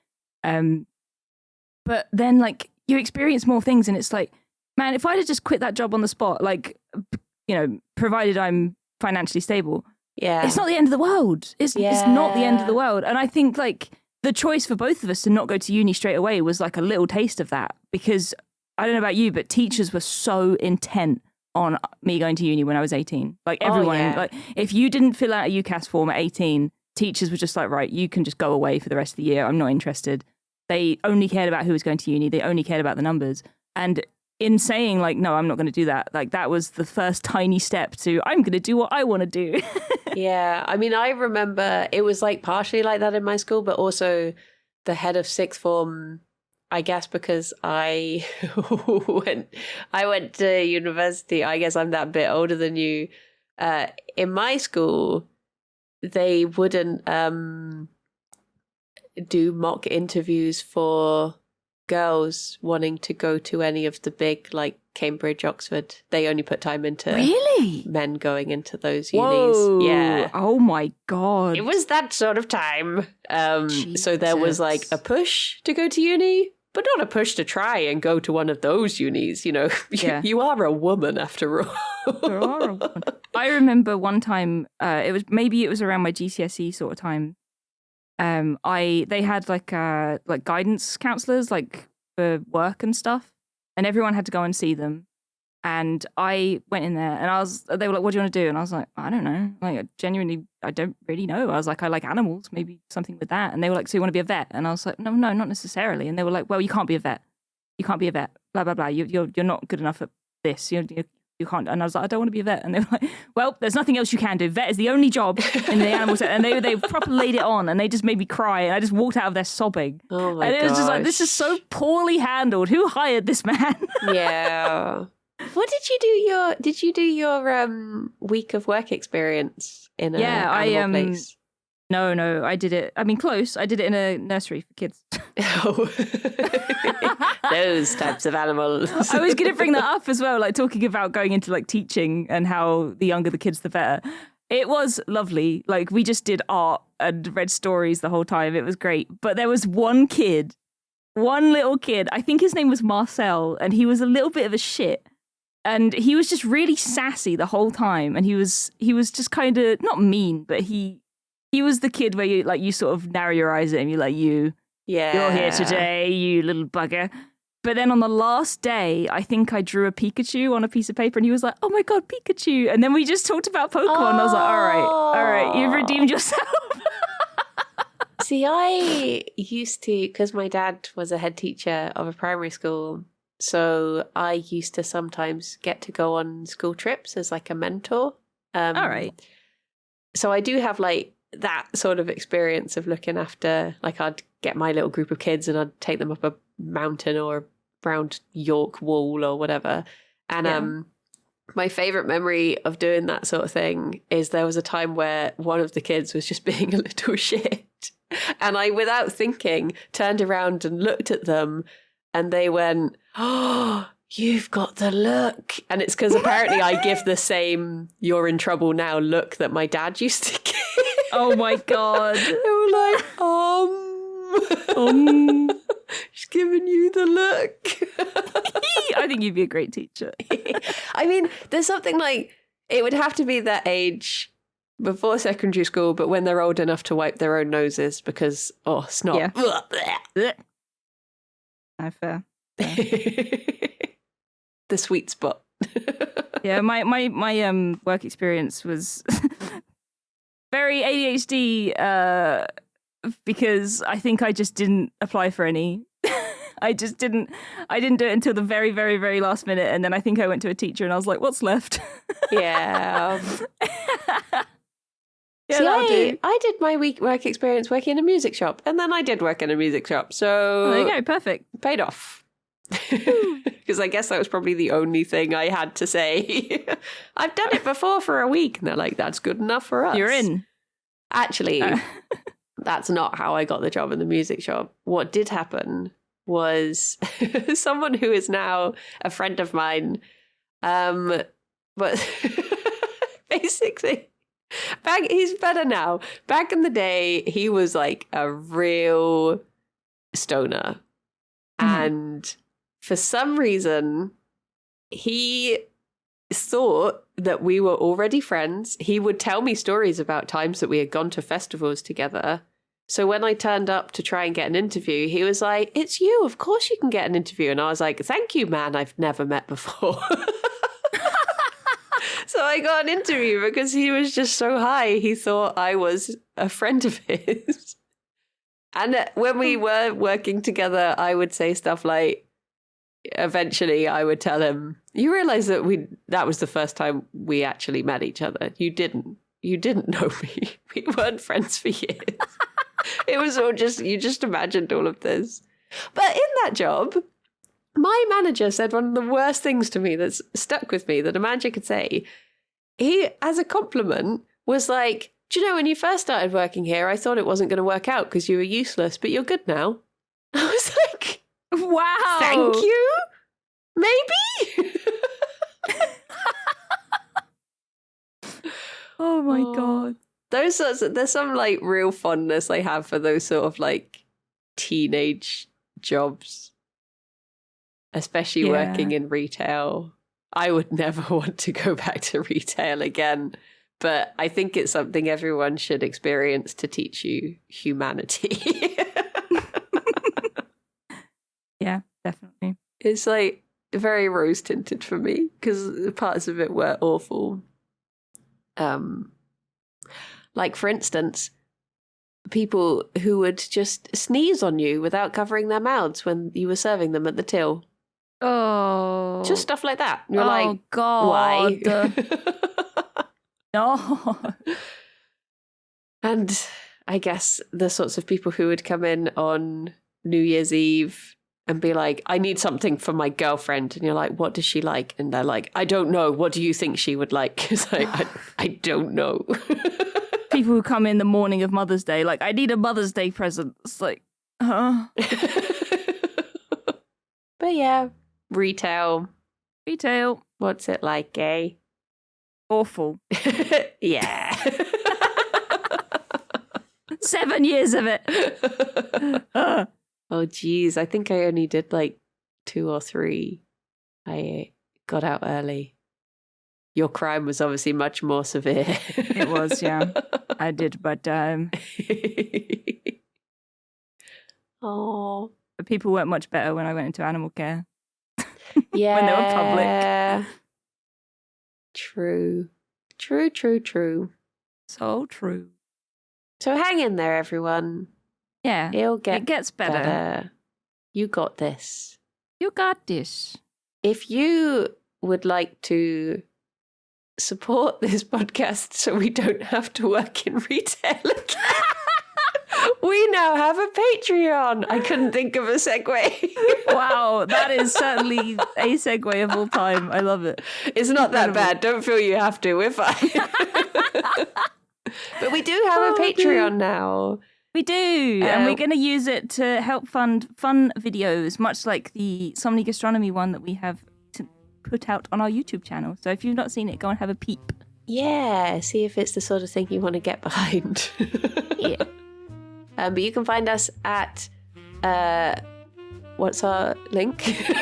But then, like, you experience more things, and it's like, man, if I'd have just quit that job on the spot, like, you know, provided I'm financially stable, it's not the end of the world. It's not the end of the world. And I think, like, the choice for both of us to not go to uni straight away was like a little taste of that, because I don't know about you, but teachers were so intent on me going to uni when I was 18. Like, everyone, like, if you didn't fill out a UCAS form at 18, teachers were just like, right, you can just go away for the rest of the year. I'm not interested. They only cared about who was going to uni. They only cared about the numbers. And in saying, like, no, I'm not going to do that, like, that was the first tiny step to, I'm going to do what I want to do. Yeah, I mean, I remember it was like partially like that in my school, but also the head of sixth form, I guess because I went to university, I guess I'm that bit older than you. In my school, they wouldn't do mock interviews for girls wanting to go to any of the big, like, Cambridge, Oxford. They only put time into men going into those unis. Whoa. Yeah. Oh my God. It was that sort of time. So there was like a push to go to uni, but not a push to try and go to one of those unis. You know, you are a woman after all. You are a woman. I remember one time, it was around my GCSE sort of time. They had like guidance counselors like for work and stuff, and everyone had to go and see them. And I went in there, and they were like, "What do you want to do?" And I was like, "I don't know. Like, genuinely, I don't really know." I was like, "I like animals, maybe something with that." And they were like, "So you want to be a vet?" And I was like, "No, not necessarily." And they were like, "Well, you can't be a vet. You can't be a vet. Blah blah blah. You're not good enough at this. You can't." And I was like, "I don't want to be a vet." And they were like, "Well, there's nothing else you can do. Vet is the only job in the animal set." And they properly laid it on, and they just made me cry, and I just walked out of there sobbing. Oh my And it was just like, gosh. this is so poorly handled. Who hired this man? Yeah. What did you do your week of work experience in a animal place? No, I did it. I mean, close. I did it in a nursery for kids. Oh. Those types of animals. I was going to bring that up as well, like talking about going into like teaching and how the younger the kids, the better. It was lovely. Like we just did art and read stories the whole time. It was great. But there was one little kid. I think his name was Marcel, and he was a little bit of a shit. And he was just really sassy the whole time. And he was just kind of not mean, but he was the kid where you sort of narrow your eyes at him. You're like, you're here today, you little bugger. But then on the last day, I think I drew a Pikachu on a piece of paper, and he was like, "Oh my God, Pikachu." And then we just talked about Pokemon. And I was like, all right, you've redeemed yourself. See, I used to, because my dad was a head teacher of a primary school, so I used to sometimes get to go on school trips as like a mentor. All right. So I do have like that sort of experience of looking after, like I'd get my little group of kids and I'd take them up a mountain or around York Wall or whatever. And my favourite memory of doing that sort of thing is there was a time where one of the kids was just being a little shit. And I, without thinking, turned around and looked at them, and they went, "Oh, you've got the look." And it's because apparently I give the same "you're in trouble now" look that my dad used to give. Oh my God. They were like, she's giving you the look. I think you'd be a great teacher. I mean, there's something like, it would have to be that age before secondary school, but when they're old enough to wipe their own noses because, snot. Yeah. No, fair. The sweet spot. Yeah, my work experience was very ADHD because I think I just didn't apply for any. I didn't do it until the very, very, very last minute, and then I think I went to a teacher and I was like, "What's left?" Yeah. Yeah, See, I did my work experience working in a music shop, and then I did work in a music shop, so there you go, perfect. Paid off. Because I guess that was probably the only thing I had to say. I've done it before for a week, and they're like, "That's good enough for us." You're in. Actually, that's not how I got the job in the music shop. What did happen was someone who is now a friend of mine, but basically, he's better now. Back in the day, he was like a real stoner. And for some reason, he thought that we were already friends. He would tell me stories about times that we had gone to festivals together. So when I turned up to try and get an interview, he was like, "It's you. Of course you can get an interview." And I was like, "Thank you, man. I've never met before." So I got an interview because he was just so high. He thought I was a friend of his. And when we were working together, I would say stuff like, eventually I would tell him, "You realize that was the first time we actually met each other. You didn't know me. We weren't friends for years." It was all you just imagined all of this. But in that job, my manager said one of the worst things to me that's stuck with me that a manager could say. He, as a compliment, was like, "Do you know, when you first started working here, I thought it wasn't going to work out because you were useless, but you're good now." I was like, "Wow. Thank you? Maybe?" Oh my God. There's some like real fondness I have for those sort of like teenage jobs. especially working in retail. I would never want to go back to retail again, but I think it's something everyone should experience to teach you humanity. Yeah, definitely. It's like very rose tinted for me because parts of it were awful. Like for instance, people who would just sneeze on you without covering their mouths when you were serving them at the till. Oh. Just stuff like that. You're like, God. why? No. And I guess the sorts of people who would come in on New Year's Eve and be like, I need something for my girlfriend. And you're like, what does she like? And they're like, I don't know. What do you think she would like? It's like, I don't know. People who come in the morning of Mother's Day, like, I need a Mother's Day present. It's like, huh? But yeah, retail. What's it like, eh? Awful. Yeah. 7 years of it. Oh, geez. I think I only did like 2 or 3. I got out early. Your crime was obviously much more severe. It was, yeah. I did, but oh, the people weren't much better when I went into animal care. yeah. When they were public. True. So true. So hang in there, everyone. Yeah. It gets better. You got this. You got this. If you would like to support this podcast so we don't have to work in retail again, we now have a Patreon. I couldn't think of a segue. Wow, that is certainly a segue of all time. I love it. It's not that bad. Don't feel you have to. We're fine. But we do have a Patreon now. We do, and we're going to use it to help fund fun videos, much like the Somni Gastronomy one that we have put out on our YouTube channel. So if you've not seen it, go and have a peep. Yeah, see if it's the sort of thing you want to get behind. Yeah. But you can find us at, what's our link? For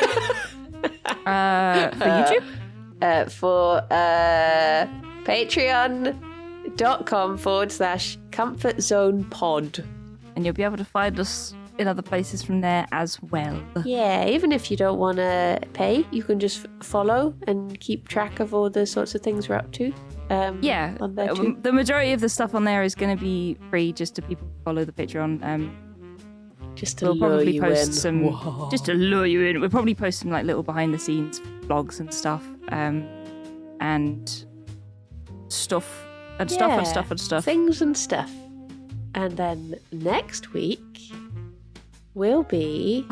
YouTube? For patreon.com/Comfort Zone Pod. And you'll be able to find us in other places from there as well. Yeah, even if you don't want to pay, you can just follow and keep track of all the sorts of things we're up to. Yeah, on there too. The majority of the stuff on there is going to be free just to people who follow the Patreon. Just to we'll lure probably you post in. some, Whoa. just to lure you in. We'll probably post some like little behind the scenes vlogs and stuff, and stuff and stuff. Things and stuff. And then next week will be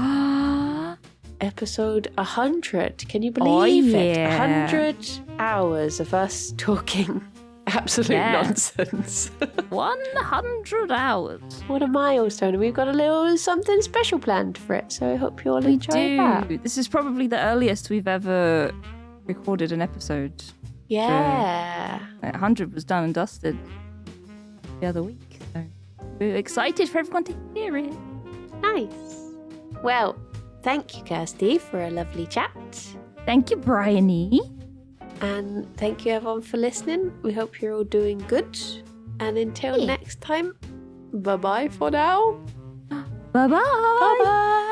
episode 100. Can you believe it? 100 hours of us talking absolute nonsense. 100 hours. What a milestone. And we've got a little something special planned for it. So I hope you all enjoy that. This is probably the earliest we've ever recorded an episode. Yeah. 100 was done and dusted the other week. So we're excited for everyone to hear it. Nice. Well, thank you, Kirsty, for a lovely chat. Thank you, Bryony. And thank you, everyone, for listening. We hope you're all doing good. And until next time, bye-bye for now. Bye-bye. Bye-bye.